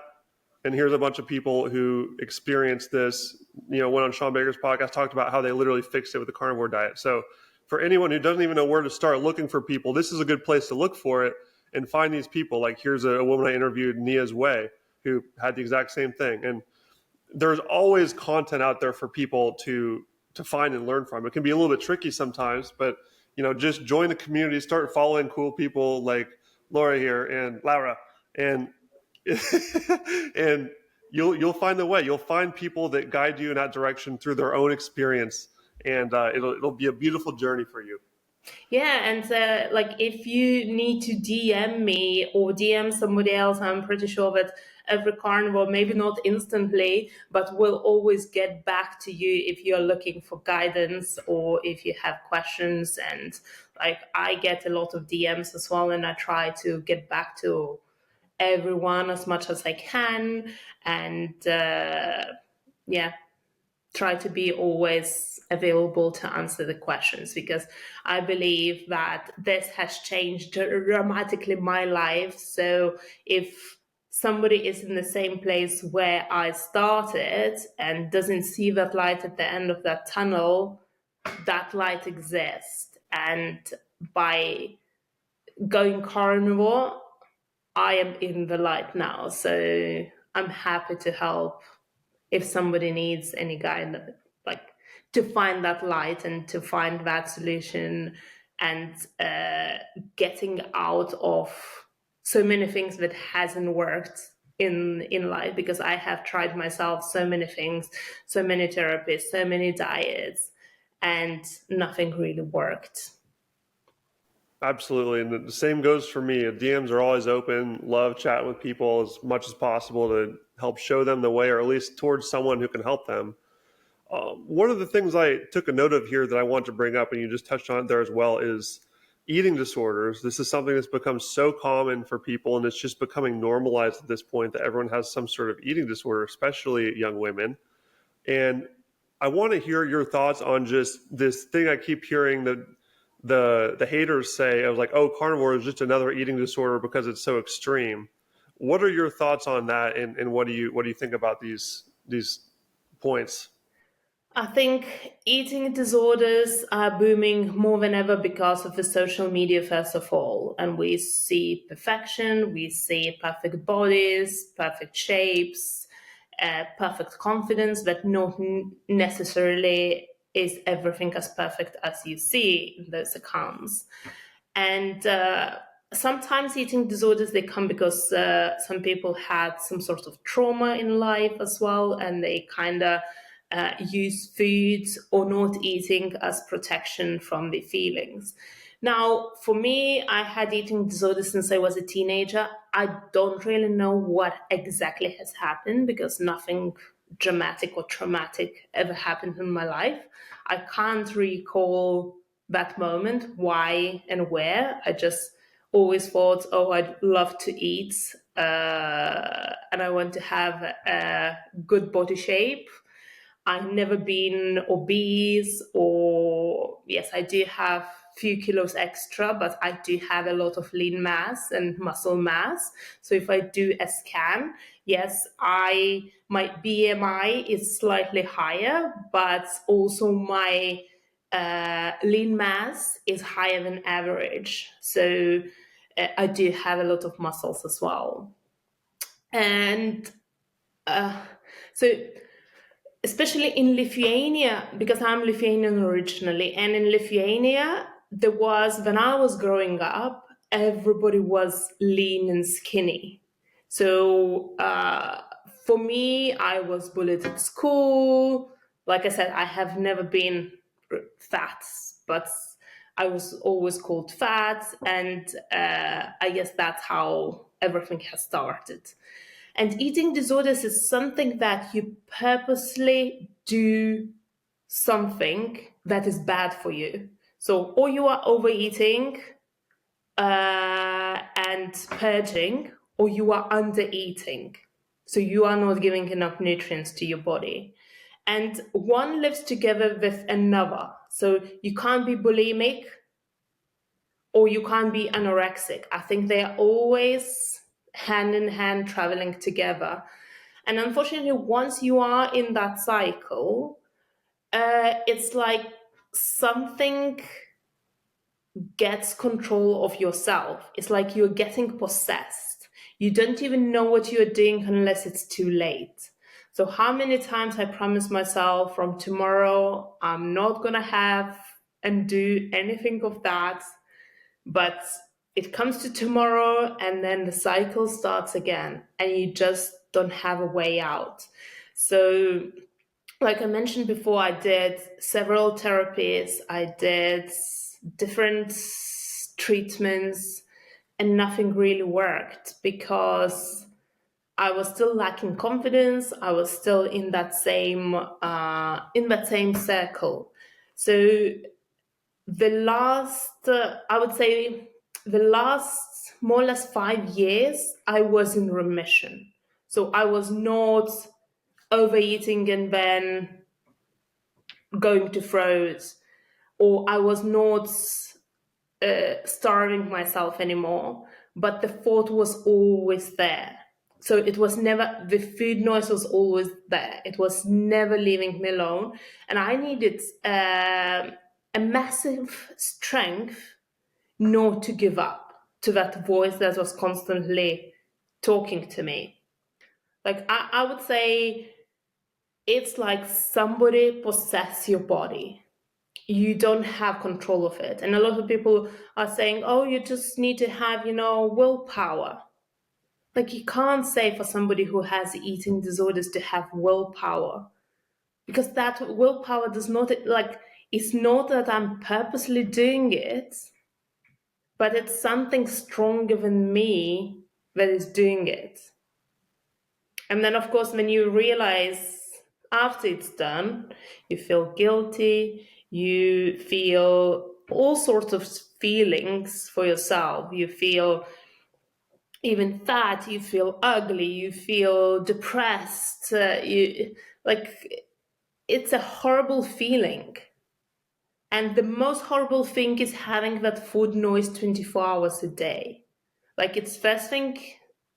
and here's a bunch of people who experienced this. Went on Sean Baker's podcast, talked about how they literally fixed it with the carnivore diet. So for anyone who doesn't even know where to start looking for people, this is a good place to look for it and find these people. Like here's a woman I interviewed, Nia's Way, who had the exact same thing. And there's always content out there for people to find and learn from. It can be a little bit tricky sometimes, but just join the community, start following cool people like Laura here and Laura, and and you'll find the way. You'll find people that guide you in that direction through their own experience, and it'll be a beautiful journey for you. Yeah, and like if you need to DM me or DM somebody else, I'm pretty sure that every carnivore, maybe not instantly, but will always get back to you if you're looking for guidance or if you have questions. And like I get a lot of DMs as well, and I try to get back to everyone as much as I can. And yeah, try to be always available to answer the questions, because I believe that this has changed dramatically my life. So if somebody is in the same place where I started and doesn't see that light at the end of that tunnel, that light exists. And by going carnivore, I am in the light now. So I'm happy to help if somebody needs any guidance, like to find that light and to find that solution, and getting out of so many things that hasn't worked in life, because I have tried myself so many things, so many therapies, so many diets, and nothing really worked. Absolutely, and the same goes for me. DMs are always open. Love chatting with people as much as possible to help show them the way, or at least towards someone who can help them. One of the things I took a note of here that I want to bring up, and you just touched on it there as well, is eating disorders. This is something that's become so common for people, and it's just becoming normalized at this point that everyone has some sort of eating disorder, especially young women. And I want to hear your thoughts on just this thing I keep hearing that the haters say of like, oh, carnivore is just another eating disorder because it's so extreme. What are your thoughts on that, and what do you think about these points? I think eating disorders are booming more than ever because of the social media, first of all. And we see perfection, we see perfect bodies, perfect shapes, perfect confidence, but not necessarily is everything as perfect as you see in those accounts. And sometimes eating disorders, they come because some people had some sort of trauma in life as well, and they kind of use food or not eating as protection from the feelings. Now, for me, I had eating disorders since I was a teenager. I don't really know what exactly has happened, because nothing dramatic or traumatic ever happened in my life. I can't recall that moment, why and where. I just always thought, oh, I'd love to eat, and I want to have a good body shape. I've never been obese, or yes, I do have few kilos extra, but I do have a lot of lean mass and muscle mass. So if I do a scan, yes, my BMI is slightly higher, but also my lean mass is higher than average. So I do have a lot of muscles as well. And so especially in Lithuania, because I'm Lithuanian originally, and in Lithuania, there was, when I was growing up, everybody was lean and skinny. So for me, I was bullied at school. Like I said, I have never been fat, but I was always called fat, and I guess that's how everything has started. And eating disorders is something that you purposely do something that is bad for you. So, or you are overeating and purging, or you are under eating. So you are not giving enough nutrients to your body. And one lives together with another. So you can't be bulimic or you can't be anorexic. I think they're always hand in hand traveling together. And unfortunately, once you are in that cycle, it's like something gets control of yourself. It's like you're getting possessed. You don't even know what you're doing unless it's too late. So how many times I promised myself from tomorrow, I'm not going to have and do anything of that. But it comes to tomorrow and then the cycle starts again and you just don't have a way out. So like I mentioned before, I did several therapies, I did different treatments, and nothing really worked because I was still lacking confidence. I was still in that same circle. So the last, I would say, the last more or less 5 years, I was in remission. So I was not overeating and then going to throws, or I was not starving myself anymore, but the thought was always there. So it was never, the food noise was always there. It was never leaving me alone. And I needed a massive strength not to give up to that voice that was constantly talking to me. Like I would say it's like somebody possess your body. You don't have control of it. And a lot of people are saying, oh, you just need to have, willpower. Like you can't say for somebody who has eating disorders to have willpower, because that willpower does not, like, it's not that I'm purposely doing it, but it's something stronger than me that is doing it. And then, of course, when you realize after it's done, you feel guilty, you feel all sorts of feelings for yourself. You feel even fat, you feel ugly, you feel depressed. It's a horrible feeling. And the most horrible thing is having that food noise 24 hours a day. Like it's first thing,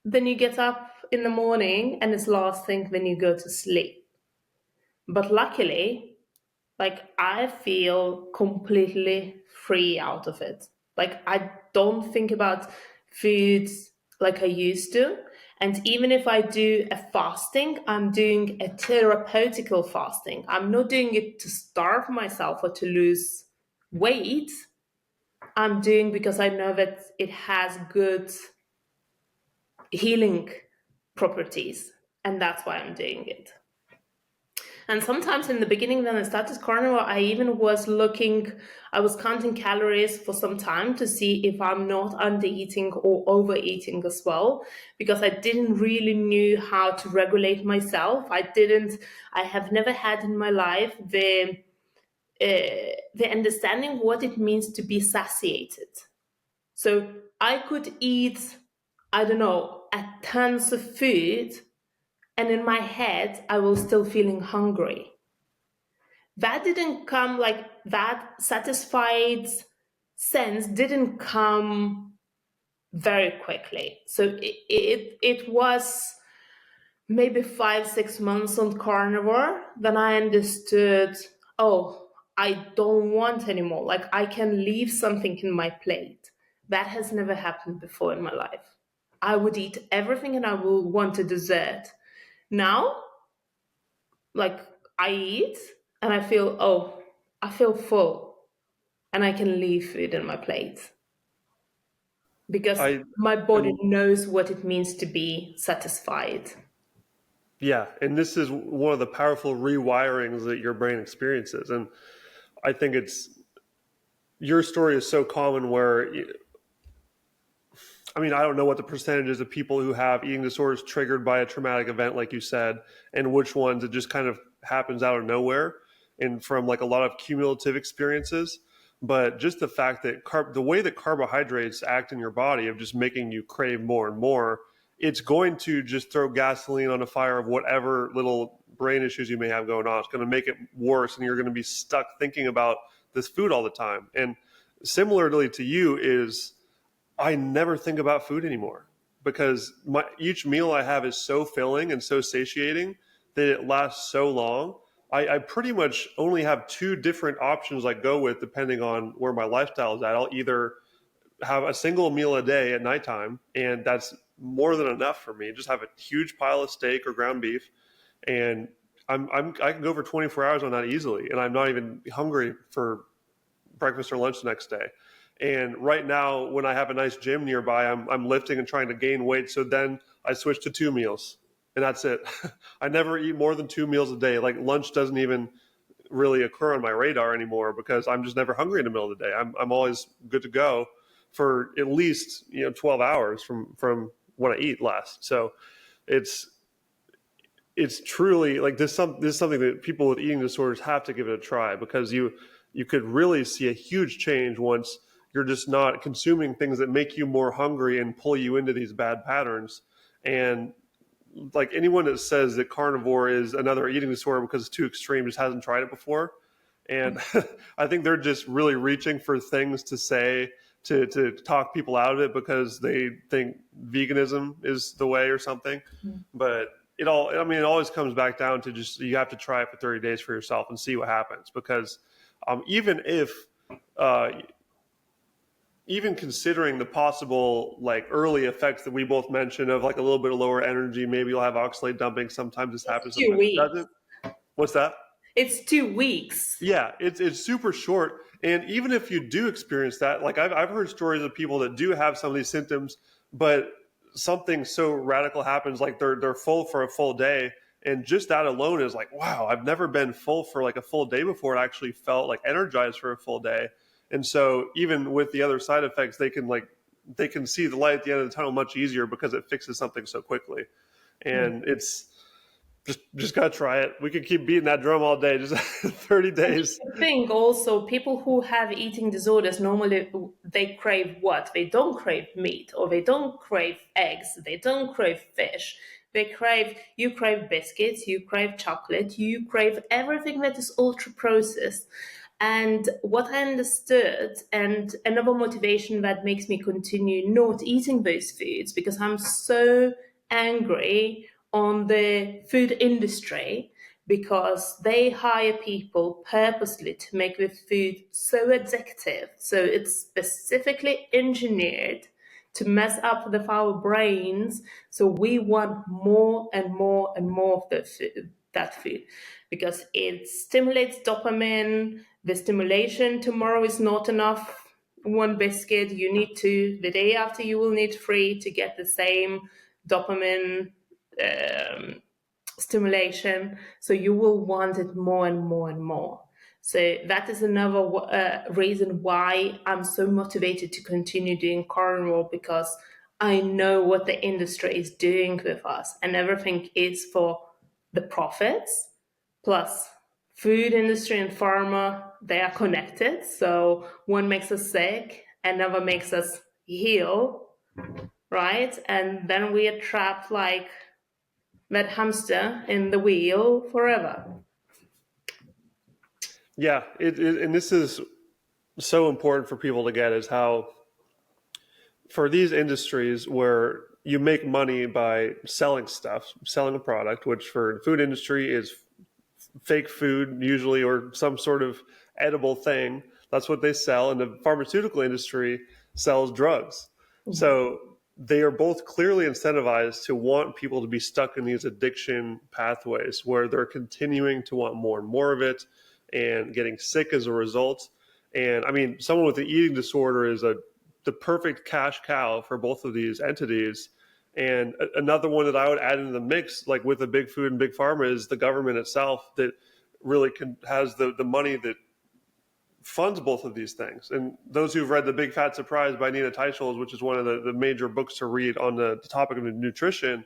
then you get up in the morning, and it's last thing when you go to sleep. But luckily, like I feel completely free out of it. Like I don't think about food like I used to. And even if I do a fasting, I'm doing a therapeutical fasting. I'm not doing it to starve myself or to lose weight. I'm doing because I know that it has good healing properties. And that's why I'm doing it. And sometimes in the beginning, when I started carnivore, I even was I was counting calories for some time to see if I'm not under eating or overeating as well, because I didn't really knew how to regulate myself. I have never had in my life the understanding what it means to be satiated. So I could eat, I don't know, a tons of food, and in my head, I was still feeling hungry. That didn't come, like that satisfied sense didn't come very quickly. So it was maybe 5-6 months on carnivore. Then I understood, oh, I don't want anymore. Like I can leave something in my plate. That has never happened before in my life. I would eat everything and I will want a dessert. Now, like I eat and I feel full and I can leave food in my plate because I my body and knows what it means to be satisfied. yeah, and this is one of the powerful rewirings that your brain experiences. And I think your story is so common where, I mean, I don't know what the percentage is of people who have eating disorders triggered by a traumatic event, like you said, and which ones it just kind of happens out of nowhere and from like a lot of cumulative experiences. But just the fact that the way that carbohydrates act in your body of just making you crave more and more it's going to just throw gasoline on a fire of whatever little brain issues you may have going on. It's going to make it worse, and you're going to be stuck thinking about this food all the time. And similarly to you is I never think about food anymore because each meal I have is so filling and so satiating that it lasts so long. I pretty much only have two different options I go with depending on where my lifestyle is at. I'll either have a single meal a day at nighttime, and that's more than enough for me. Just have a huge pile of steak or ground beef, and I can go for 24 hours on that easily, and I'm not even hungry for breakfast or lunch the next day. And right now, when I have a nice gym nearby, I'm lifting and trying to gain weight. So then I switch to 2 meals, and that's it. I never eat more than 2 meals a day. Like lunch doesn't even really occur on my radar anymore because I'm just never hungry in the middle of the day. I'm always good to go for at least 12 hours from when I eat last. So it's truly like this is something that people with eating disorders have to give it a try, because you could really see a huge change once you're just not consuming things that make you more hungry and pull you into these bad patterns. And like anyone that says that carnivore is another eating disorder because it's too extreme just hasn't tried it before. And I think they're just really reaching for things to say to talk people out of it because they think veganism is the way or something. Mm-hmm. But it always comes back down to just you have to try it for 30 days for yourself and see what happens. Because even considering the possible like early effects that we both mentioned of like a little bit of lower energy, maybe you'll have oxalate dumping. Sometimes this happens. Sometimes it doesn't. What's that? It's 2 weeks. Yeah, it's super short. And even if you do experience that, like I've heard stories of people that do have some of these symptoms, but something so radical happens, like they're full for a full day. And just that alone is like, wow, I've never been full for like a full day before. It actually felt like energized for a full day. And so even with the other side effects, they can see the light at the end of the tunnel much easier because it fixes something so quickly. And it's just gotta try it. We could keep beating that drum all day, just 30 days. I think also people who have eating disorders, normally they crave what? They don't crave meat, or they don't crave eggs, they don't crave fish. You crave biscuits, you crave chocolate, you crave everything that is ultra processed. And what I understood, and another motivation that makes me continue not eating those foods, because I'm so angry on the food industry, because they hire people purposely to make the food so addictive. So it's specifically engineered to mess up with our brains. So we want more and more and more of that food, because it stimulates dopamine. The stimulation tomorrow is not enough. One biscuit, you need two. The day after, you will need three to get the same dopamine stimulation. So you will want it more and more and more. So that is another reason why I'm so motivated to continue doing carnivore, because I know what the industry is doing with us, and everything is for the profits. Plus, food industry and pharma, they are connected. So one makes us sick, another makes us heal, right? And then we are trapped like that hamster in the wheel forever. Yeah, and this is so important for people to get, is how for these industries where you make money by selling stuff, selling a product, which for the food industry is fake food usually, or some sort of edible thing. That's what they sell. And the pharmaceutical industry sells drugs. Mm-hmm. So they are both clearly incentivized to want people to be stuck in these addiction pathways where they're continuing to want more and more of it and getting sick as a result. And I mean, someone with an eating disorder is the perfect cash cow for both of these entities. And another one that I would add into the mix, like with the big food and big pharma, is the government itself, that really has the money that funds both of these things. And those who've read The Big Fat Surprise by Nina Teicholz, which is one of the major books to read on the topic of nutrition,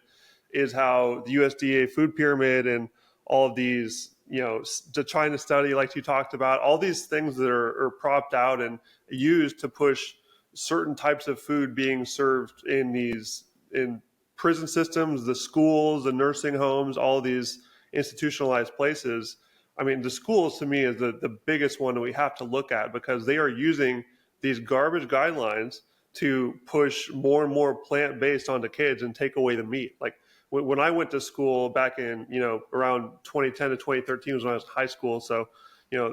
is how the USDA food pyramid and all of these, the China study, like you talked about, all these things that are propped out and used to push certain types of food being served in prison systems, the schools, the nursing homes, all these institutionalized places. I mean, the schools to me is the biggest one that we have to look at, because they are using these garbage guidelines to push more and more plant-based onto kids and take away the meat. Like when I went to school back in, around 2010 to 2013 was when I was in high school. So,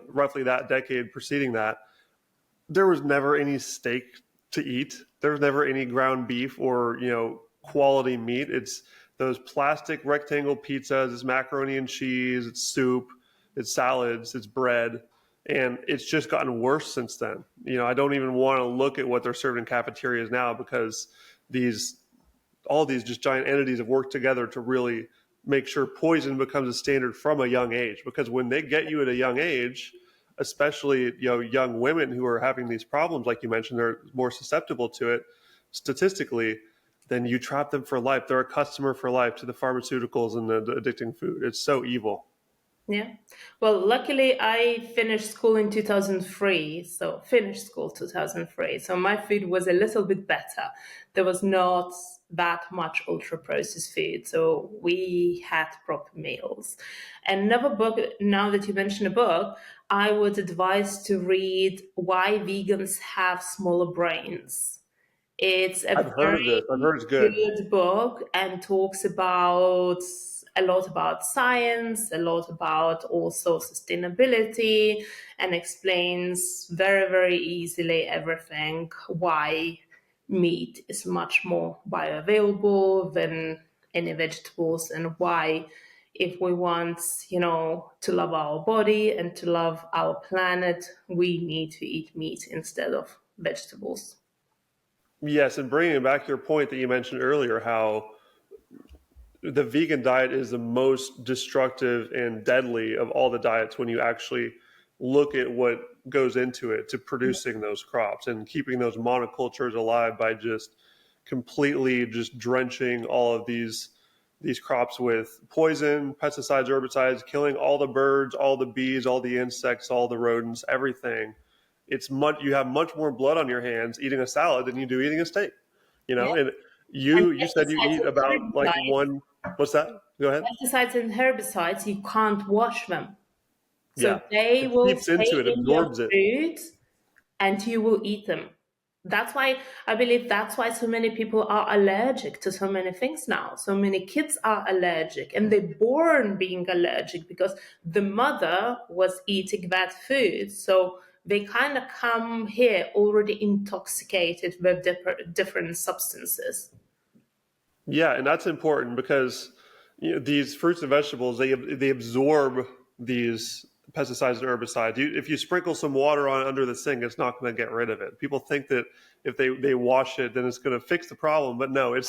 roughly that decade preceding that, there was never any steak to eat. There was never any ground beef or, quality meat. It's those plastic rectangle pizzas, it's macaroni and cheese, it's soup, it's salads, it's bread. And it's just gotten worse since then. I don't even want to look at what they're serving in cafeterias now, because all these just giant entities have worked together to really make sure poison becomes a standard from a young age. Because when they get you at a young age, especially young women who are having these problems, like you mentioned, they're more susceptible to it statistically, then you trap them for life. They're a customer for life to the pharmaceuticals and the addicting food. It's so evil. Yeah. Well, luckily I finished school in 2003. So finished school 2003. So my food was a little bit better. There was not that much ultra processed food. So we had proper meals. And another book, now that you mention a book, I would advise to read Why Vegans Have Smaller Brains. It's a I've heard of very this. I've heard it's good. good book and talks about a lot about science, a lot about also sustainability, and explains very, very easily everything why meat is much more bioavailable than any vegetables, and why if we want, to love our body and to love our planet, we need to eat meat instead of vegetables. Yes, and bringing back your point that you mentioned earlier, how the vegan diet is the most destructive and deadly of all the diets when you actually look at what goes into it to producing those crops and keeping those monocultures alive by just completely just drenching all of these crops with poison, pesticides, herbicides, killing all the birds, all the bees, all the insects, all the rodents, everything. You have much more blood on your hands eating a salad than you do eating a steak. Yeah. And And you said you pesticides eat about and like herbicides, one. What's that? Go ahead. you can't wash them. So Yeah, they it will seeps into stay it, in your absorbs it. food and you will eat them. That's why I believe that's why so many people are allergic to so many things now. So many kids are allergic and they're born being allergic because the mother was eating that food. So they kind of come here already intoxicated with different substances. Yeah, and that's important because these fruits and vegetables they absorb these pesticides and herbicides. If you sprinkle some water on it under the sink, it's not going to get rid of it. People think that if they wash it, then it's going to fix the problem, but no,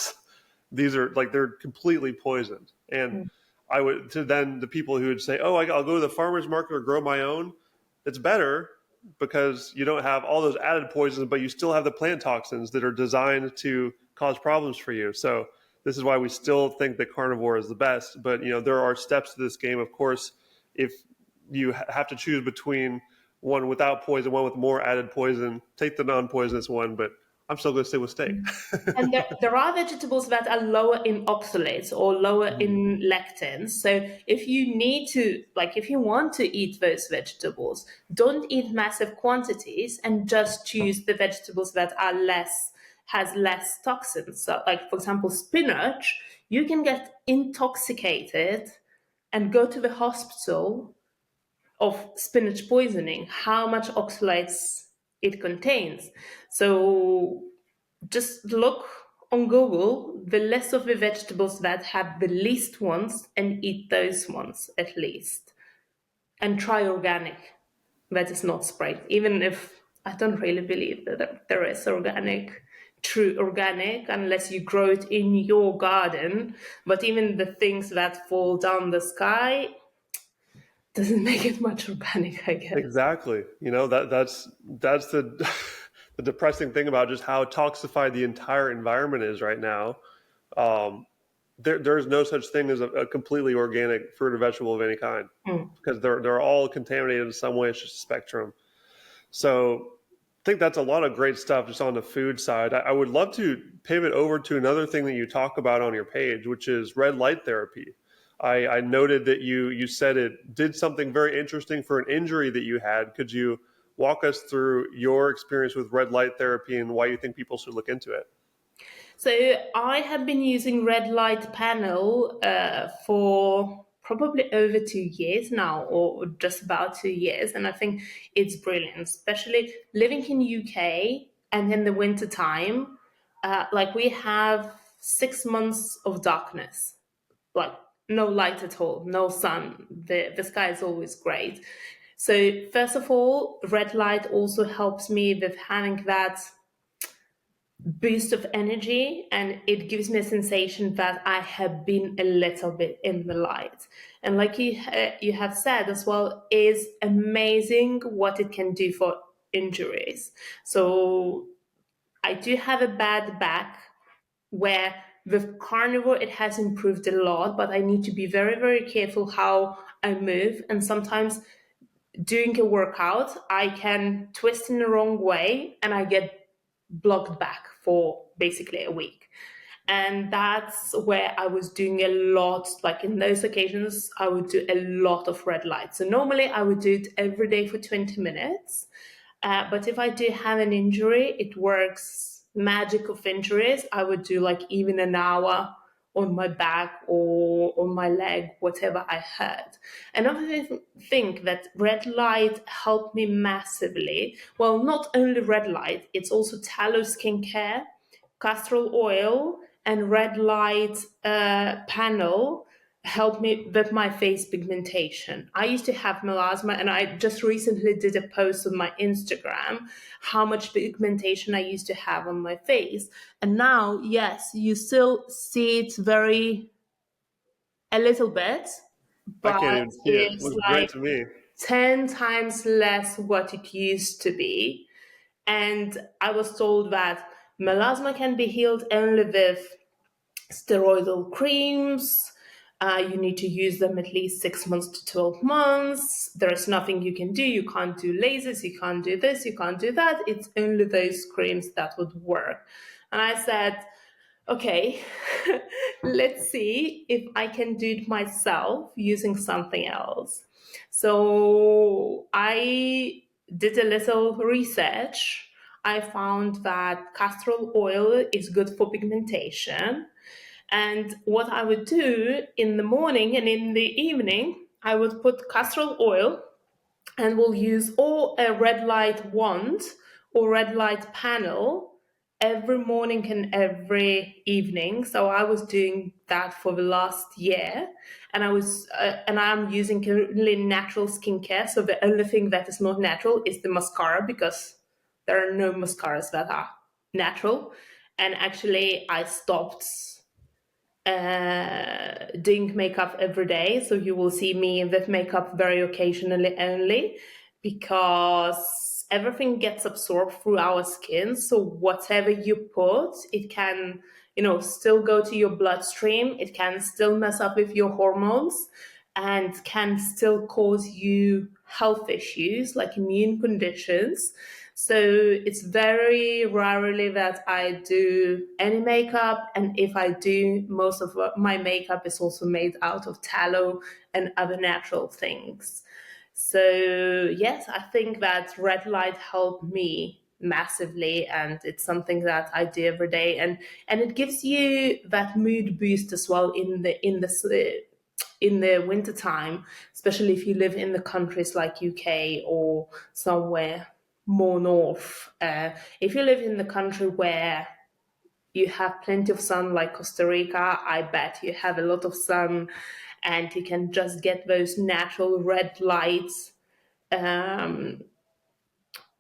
these are like they're completely poisoned. And I would to then the people who would say, "Oh, I'll go to the farmer's market or grow my own." It's better because you don't have all those added poisons, but you still have the plant toxins that are designed to cause problems for you. So this is why we still think that carnivore is the best. But there are steps to this game. Of course, if you have to choose between one without poison, one with more added poison, take the non-poisonous one. But I'm still going to stay with steak. And there are vegetables that are lower in oxalates or lower in lectins. So if you need to, like, if you want to eat those vegetables, don't eat massive quantities and just choose the vegetables that are has less toxins. So, like, for example, spinach, you can get intoxicated and go to the hospital of spinach poisoning, how much oxalates it contains. So just look on Google the list of the vegetables that have the least ones and eat those ones at least. And try organic that is not sprayed, even if I don't really believe that there is true organic, unless you grow it in your garden. But even the things that fall down the sky doesn't make it much organic, I guess. Exactly. That's the the depressing thing about just how toxified the entire environment is right now. Um, there's no such thing as a completely organic fruit or vegetable of any kind because they're all contaminated in some way. It's just a spectrum. So think that's a lot of great stuff just on the food side. I would love to pivot over to another thing that you talk about on your page, which is red light therapy. I noted that you said it did something very interesting for an injury that you had. Could you walk us through your experience with red light therapy and why you think people should look into it? So I have been using red light panel for probably over 2 years now, or just about 2 years, and I think it's brilliant, especially living in UK and in the winter time. Like we have 6 months of darkness, like no light at all, no sun. The sky is always great. So first of all, red light also helps me with having that boost of energy, and it gives me a sensation that I have been a little bit in the light. And like you have said as well, is amazing what it can do for injuries. So I do have a bad back where with carnivore it has improved a lot, but I need to be very, very careful how I move. And sometimes doing a workout, I can twist in the wrong way and I get blocked back for basically a week. And that's where I was doing a lot, like in those occasions, I would do a lot of red light. So normally I would do it every day for 20 minutes. But if I do have an injury, it works magic of injuries. I would do like even an hour on my back or on my leg, whatever I had. And I think that red light helped me massively. Well, not only red light, it's also tallow skincare, castor oil, and red light panel help me with my face pigmentation. I used to have melasma, and I just recently did a post on my Instagram how much pigmentation I used to have on my face. And now, yes, you still see it very a little bit, I but can't even see it. It it's looks like great to me. 10 times less what it used to be. And I was told that melasma can be healed only with steroidal creams. You need to use them at least 6 months to 12 months. There is nothing you can do. You can't do lasers. You can't do this. You can't do that. It's only those creams that would work. And I said, okay, let's see if I can do it myself using something else. So I did a little research. I found that castor oil is good for pigmentation. And what I would do in the morning and in the evening, I would put castor oil and we'll use or a red light wand or red light panel every morning and every evening. So I was doing that for the last year, and I'm using currently natural skincare. So the only thing that is not natural is the mascara, because there are no mascaras that are natural. And actually, I stopped doing makeup every day. So you will see me with makeup very occasionally only, because everything gets absorbed through our skin. So whatever you put, it can, still go to your bloodstream. It can still mess up with your hormones and can still cause you health issues like immune conditions. So it's very rarely that I do any makeup. And if I do, most of my makeup is also made out of tallow and other natural things. So yes, I think that red light helped me massively, and it's something that I do every day, and it gives you that mood boost as well in the winter time, especially if you live in the countries like UK or somewhere more north. If you live in the country where you have plenty of sun, like Costa Rica, I bet you have a lot of sun, and you can just get those natural red lights um,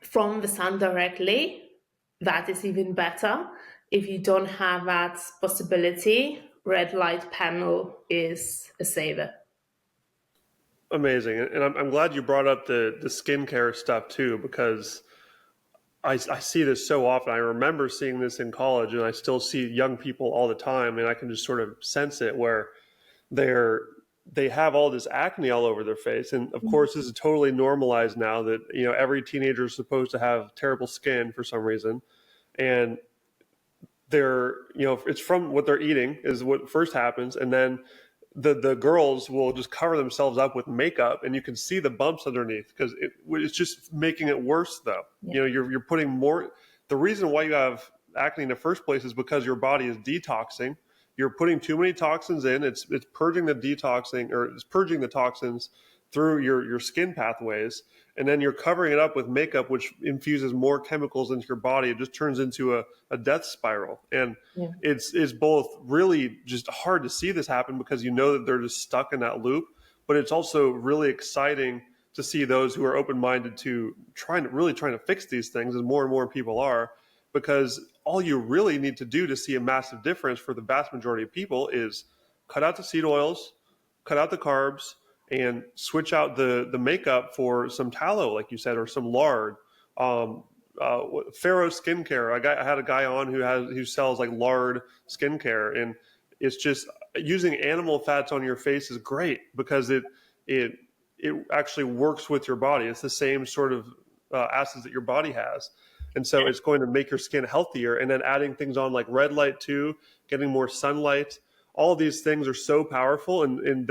from the sun directly. That is even better. If you don't have that possibility, red light panel is a saver. Amazing. And I'm glad you brought up the skincare stuff too, because I see this so often. I remember seeing this in college, and I still see young people all the time, and I can just sort of sense it where they're they have all this acne all over their face. And of course, this is totally normalized now that, every teenager is supposed to have terrible skin for some reason. And it's from what they're eating is what first happens. And then the girls will just cover themselves up with makeup, and you can see the bumps underneath because it's just making it worse though. Yeah. You're putting more. The reason why you have acne in the first place is because your body is detoxing. You're putting too many toxins in. It's purging the detoxing, or it's purging the toxins through your skin pathways, and then you're covering it up with makeup, which infuses more chemicals into your body. It just turns into a death spiral. And Yeah. it's both really just hard to see this happen because you know that they're just stuck in that loop, but it's also really exciting to see those who are open-minded to trying to fix these things, as more and more people are, because all you really need to do to see a massive difference for the vast majority of people is cut out the seed oils, cut out the carbs, and switch out the makeup for some tallow, like you said, or some lard. Pharaoh skincare. I had a guy on who sells like lard skincare, and it's just using animal fats on your face is great because it actually works with your body. It's the same sort of acids that your body has. And so it's going to make your skin healthier. And then adding things on like red light too, getting more sunlight. All of these things are so powerful, and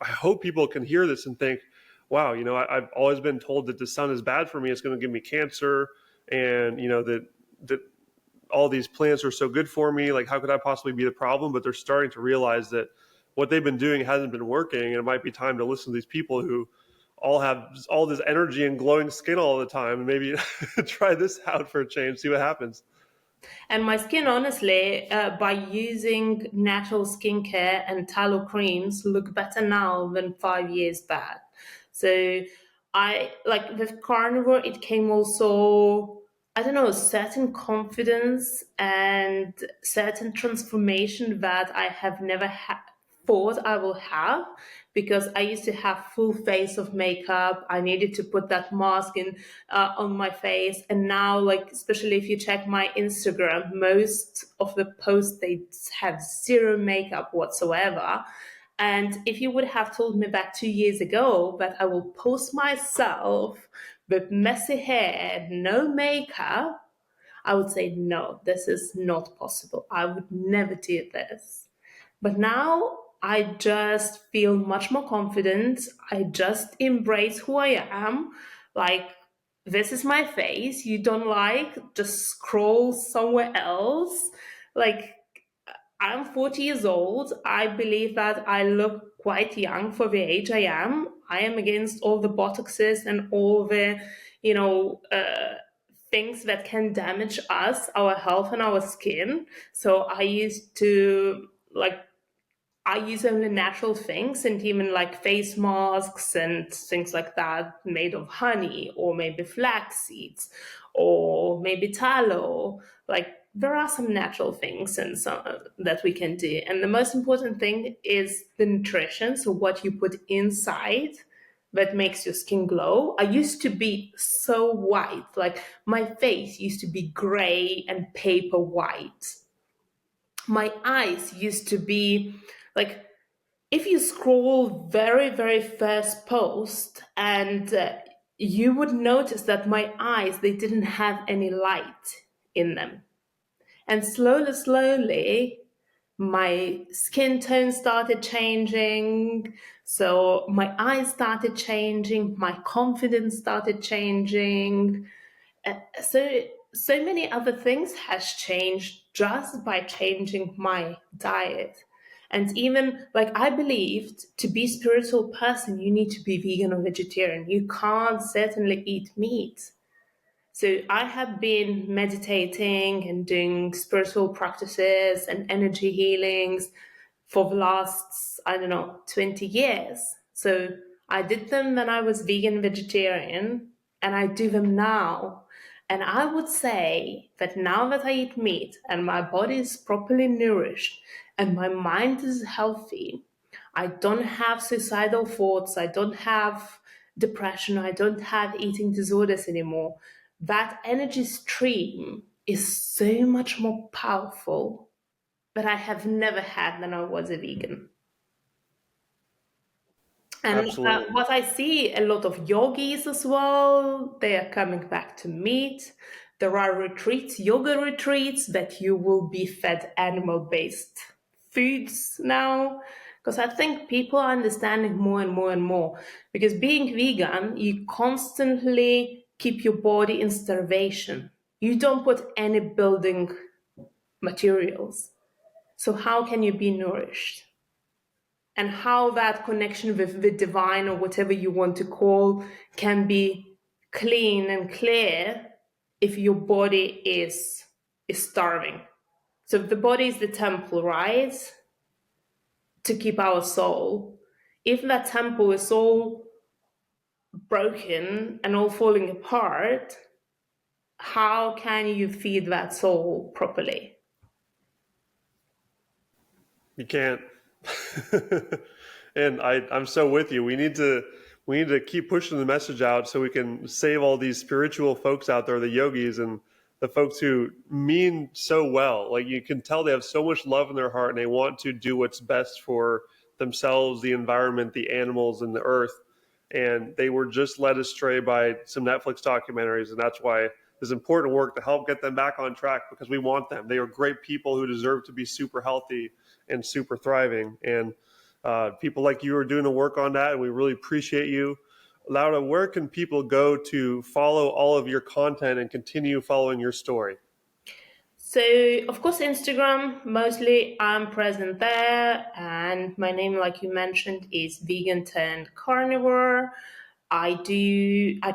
I hope people can hear this and think, wow, I've always been told that the sun is bad for me. It's going to give me cancer. And, that all these plants are so good for me. Like, how could I possibly be the problem? But they're starting to realize that what they've been doing hasn't been working. And it might be time to listen to these people who all have all this energy and glowing skin all the time, and maybe try this out for a change, see what happens. And my skin, honestly, by using natural skincare and tallow creams, look better now than 5 years back. So I like with carnivore, it came also, I don't know, certain confidence and certain transformation that I have never thought I will have, because I used to have full face of makeup. I needed to put that mask in on my face, and now, like, especially if you check my Instagram, most of the posts, they have zero makeup whatsoever. And if you would have told me back 2 years ago that I will post myself with messy hair, no makeup, I would say, no, this is not possible. I would never do this. But now I just feel much more confident. I just embrace who I am. Like, this is my face. You don't like, just scroll somewhere else. Like, I'm 40 years old. I believe that I look quite young for the age I am. I am against all the botoxes and all the, you know, things that can damage us, our health, and our skin. So I use only natural things, and even like face masks and things like that made of honey, or maybe flax seeds, or maybe tallow. Like, there are some natural things and some that we can do. And the most important thing is the nutrition. So what you put inside that makes your skin glow. I used to be so white, like my face used to be gray and paper white. My eyes used to be like, if you scroll very, very first post, and you would notice that my eyes, they didn't have any light in them. And slowly, slowly, my skin tone started changing. So my eyes started changing. My confidence started changing. So many other things has changed just by changing my diet. And even, like, I believed to be a spiritual person, you need to be vegan or vegetarian. You can't certainly eat meat. So I have been meditating and doing spiritual practices and energy healings for the last, I don't know, 20 years. So I did them when I was vegan vegetarian, and I do them now. And I would say that now that I eat meat and my body is properly nourished and my mind is healthy, I don't have suicidal thoughts, I don't have depression, I don't have eating disorders anymore. That energy stream is so much more powerful that I have never had when I was a vegan. And Absolutely. what I see a lot of yogis as well, they are coming back to meat. There are retreats, yoga retreats, that you will be fed animal based foods now. Because I think people are understanding more and more and more. Because being vegan, you constantly keep your body in starvation. You don't put any building materials. So, how can you be nourished? And how that connection with the divine or whatever you want to call can be clean and clear if your body is starving. So the body is the temple, right? To keep our soul. If that temple is all broken and all falling apart, how can you feed that soul properly? You can't. And I'm so with you. We need to keep pushing the message out so we can save all these spiritual folks out there, the yogis and the folks who mean so well. Like you can tell they have so much love in their heart and they want to do what's best for themselves, the environment, the animals, and the earth. And they were just led astray by some Netflix documentaries, and that's why there's important work to help get them back on track because we want them. They are great people who deserve to be super healthy and super thriving. And people like you are doing the work on that, and we really appreciate you. Laura, where can people go to follow all of your content and continue following your story? So, of course, Instagram, mostly I'm present there. And my name, like you mentioned, is vegan turned carnivore. I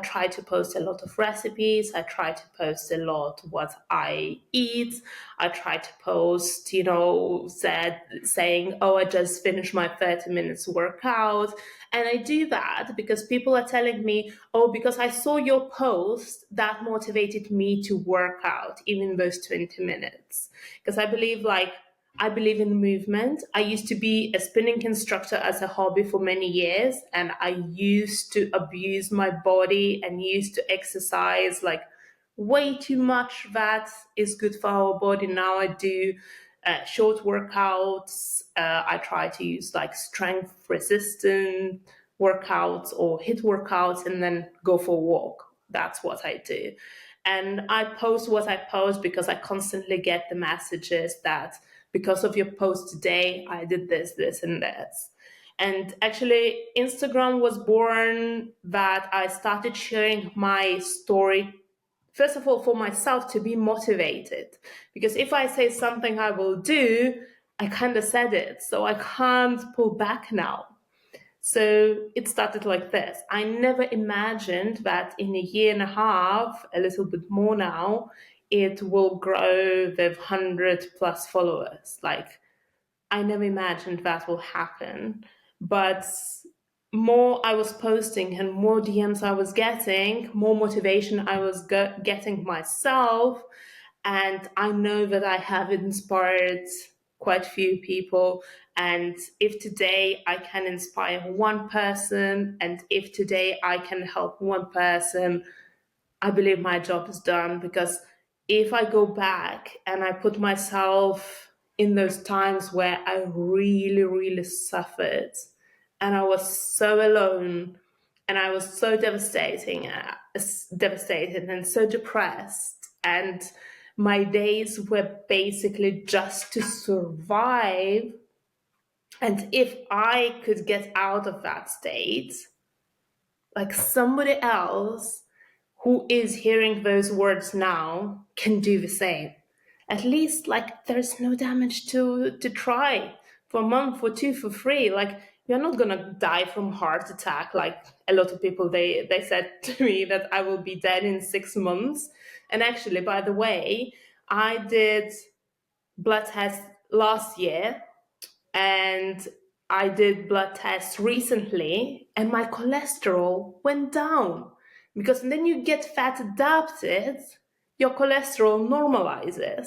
try to post a lot of recipes. I try to post a lot what I eat. I try to post, saying, oh, I just finished my 30 minutes workout. And I do that because people are telling me, oh, because I saw your post, that motivated me to work out, even those 20 minutes. Because I believe in movement. I used to be a spinning instructor as a hobby for many years, and I used to abuse my body and used to exercise like way too much that is good for our body. Now I do short workouts. I try to use like strength resistant workouts or hit workouts and then go for a walk. That's what I do. And I post what I post because I constantly get the messages that because of your post today, I did this, this, and this. And actually, Instagram was born that I started sharing my story, first of all, for myself to be motivated. Because if I say something I will do, I kind of said it. So I can't pull back now. So it started like this. I never imagined that in a year and a half, a little bit more now, it will grow with 100 plus followers. Like, I never imagined that will happen. But more I was posting and more DMs I was getting, more motivation I was getting myself. And I know that I have inspired quite a few people. And if today I can inspire one person, and if today I can help one person, I believe my job is done. Because if I go back and I put myself in those times where I really, really suffered and I was so alone and I was so devastated and so depressed, and my days were basically just to survive. And if I could get out of that state, like somebody else who is hearing those words now can do the same. At least, like, there's no damage to try for a month or two for free. Like, you're not gonna die from heart attack. Like a lot of people, they said to me that I will be dead in 6 months. And actually, by the way, I did blood tests last year and I did blood tests recently, and my cholesterol went down because then you get fat adapted, your cholesterol normalizes.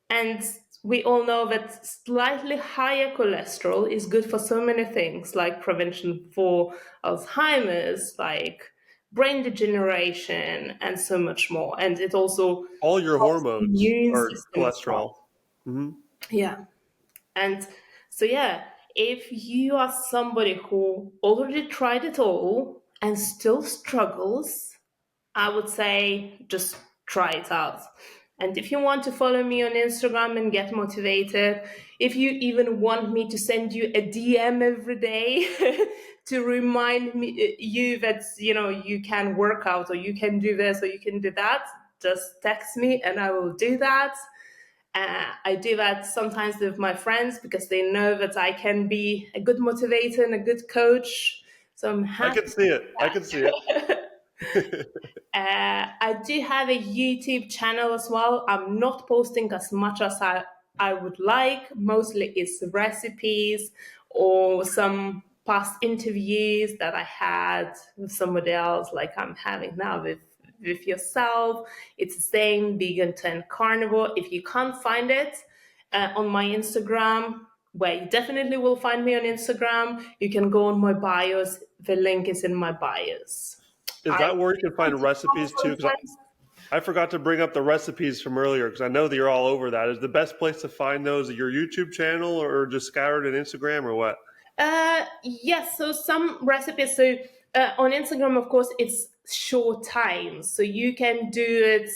And we all know that slightly higher cholesterol is good for so many things, like prevention for Alzheimer's, like brain degeneration, and so much more. And it also All your helps the hormones immune are system as well. cholesterol. Hmm. Yeah. And so, yeah, if you are somebody who already tried it all and still struggles, I would say just try it out. And if you want to follow me on Instagram and get motivated, if you even want me to send you a DM every day to remind you that you can work out, or you can do this, or you can do that, just text me and I will do that. I do that sometimes with my friends because they know that I can be a good motivator and a good coach. So I'm I happy can see it. I can see it. I do have a YouTube channel as well. I'm not posting as much as I would like. Mostly it's recipes or some past interviews that I had with somebody else, like I'm having now with yourself. It's the same, vegan to carnivore. If you can't find it on my Instagram, where you definitely will find me on Instagram, you can go on my bios. The link is in my bios. Is I that where you can find recipes too? Because sometimes. I forgot to bring up the recipes from earlier because I know that you're all over that. Is the best place to find those your YouTube channel or just scattered in Instagram or what? Yes, so some recipes. So on Instagram, of course, it's short time, so you can do it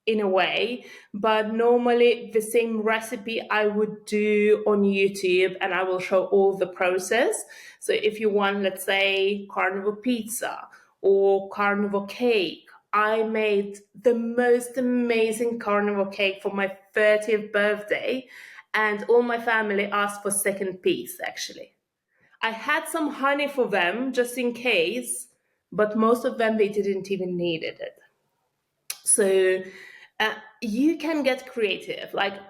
in a way. But normally, the same recipe I would do on YouTube, and I will show all the process. So if you want, let's say, carnivore pizza or carnivore cake. I made the most amazing carnivore cake for my 30th birthday, and all my family asked for second piece actually. I had some honey for them just in case, but most of them they didn't even needed it. So you can get creative. Like,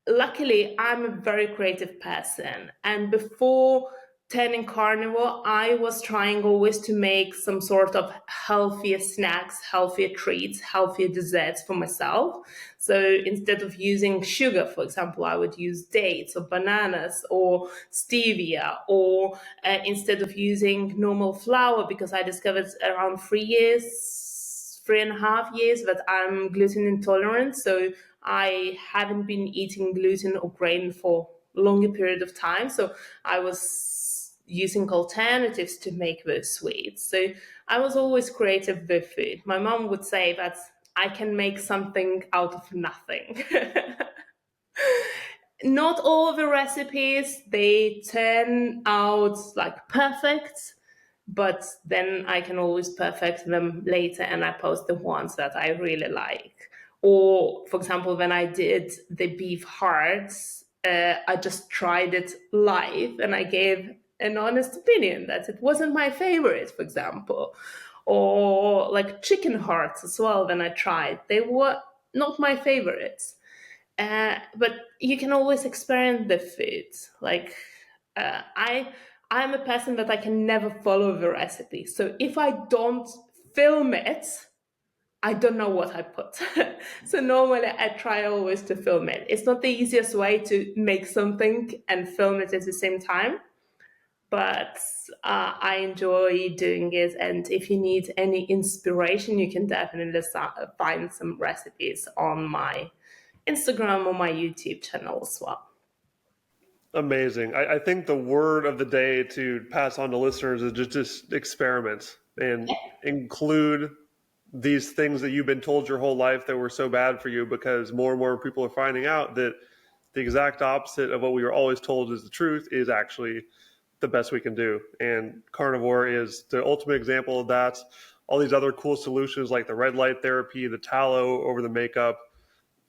luckily, I'm a very creative person, and before turning carnivore, I was trying always to make some sort of healthier snacks, healthier treats, healthier desserts for myself. So instead of using sugar, for example, I would use dates or bananas or stevia, or instead of using normal flour, because I discovered around 3.5 years that I'm gluten intolerant. So I haven't been eating gluten or grain for a longer period of time. So I was using alternatives to make those sweets. So I was always creative with food. My mom would say that I can make something out of nothing. Not all the recipes they turn out like perfect, but then I can always perfect them later and I post the ones that I really like. Or, for example, when I did the beef hearts, I just tried it live and I gave an honest opinion that it wasn't my favorite, for example. Or like chicken hearts as well, when I tried, they were not my favorites. But you can always experiment the food. Like I'm a person that I can never follow the recipe. So if I don't film it, I don't know what I put. So normally I try always to film it. It's not the easiest way to make something and film it at the same time, but I enjoy doing it. And if you need any inspiration, you can definitely find some recipes on my Instagram or my YouTube channel as well. Amazing. I think the word of the day to pass on to listeners is just experiment and include these things that you've been told your whole life that were so bad for you, because more and more people are finding out that the exact opposite of what we were always told is the truth is actually the best we can do. And carnivore is the ultimate example of that. All these other cool solutions like the red light therapy, the tallow over the makeup,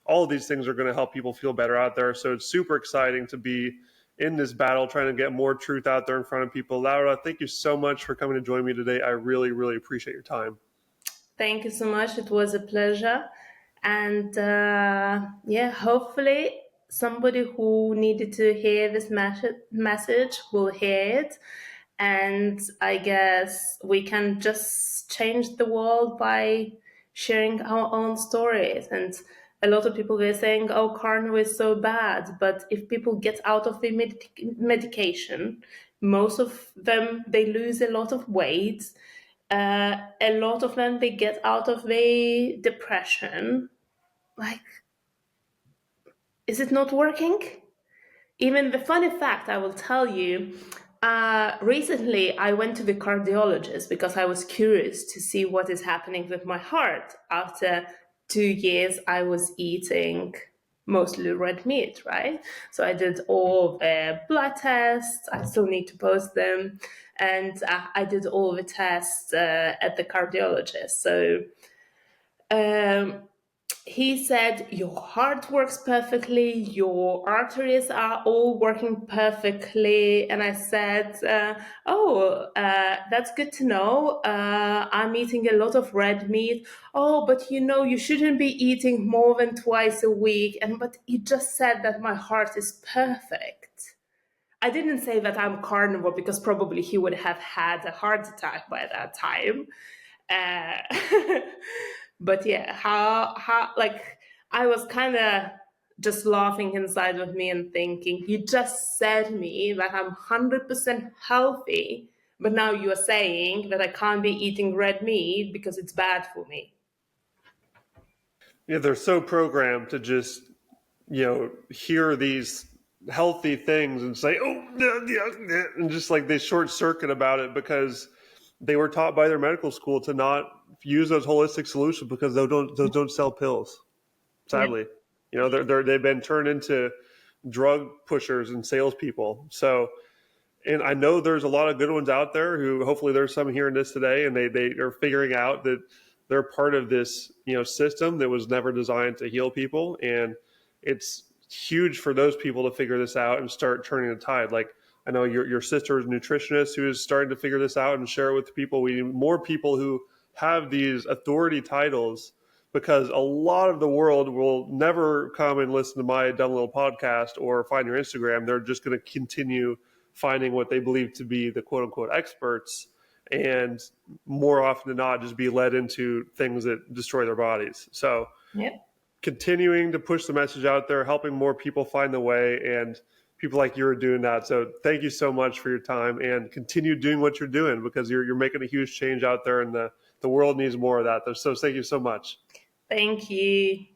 all of these things are going to help people feel better out there. So it's super exciting to be in this battle, trying to get more truth out there in front of people. Laura, thank you so much for coming to join me today. I really, really appreciate your time. Thank you so much. It was a pleasure. And yeah, hopefully somebody who needed to hear this message will hear it. And I guess we can just change the world by sharing our own stories. And a lot of people were saying, oh, carnivore is so bad. But if people get out of the medication, most of them, they lose a lot of weight. A lot of them, they get out of the depression. Like, is it not working? Even the funny fact I will tell you, recently I went to the cardiologist because I was curious to see what is happening with my heart. After 2 years, I was eating mostly red meat, right? So I did all the blood tests. I still need to post them. And I did all the tests at the cardiologist. So um, he said, your heart works perfectly, your arteries are all working perfectly. And I said, that's good to know. I'm eating a lot of red meat. Oh, but you shouldn't be eating more than twice a week. But you just said that my heart is perfect. I didn't say that I'm carnivore because probably he would have had a heart attack by that time. Uh, but yeah, how like I was kind of just laughing inside of me and thinking, you just said me that I'm 100% healthy, but now you're saying that I can't be eating red meat because it's bad for me. Yeah, they're so programmed to just, hear these healthy things and say, oh, yeah, yeah, yeah, and just like they short circuit about it because they were taught by their medical school to not use those holistic solutions because those don't sell pills. Yeah. Sadly, they've been turned into drug pushers and salespeople. So, and I know there's a lot of good ones out there who hopefully there's some hearing this today and they are figuring out that they're part of this, system that was never designed to heal people. And it's huge for those people to figure this out and start turning the tide. Like I know your sister is a nutritionist who is starting to figure this out and share it with people. We need more people who have these authority titles because a lot of the world will never come and listen to my dumb little podcast or find your Instagram. They're just going to continue finding what they believe to be the quote unquote experts and more often than not just be led into things that destroy their bodies. So Yeah. continuing to push the message out there, helping more people find the way, and people like you are doing that. So thank you so much for your time and continue doing what you're doing because you're making a huge change out there and the world needs more of that. So thank you so much. Thank you.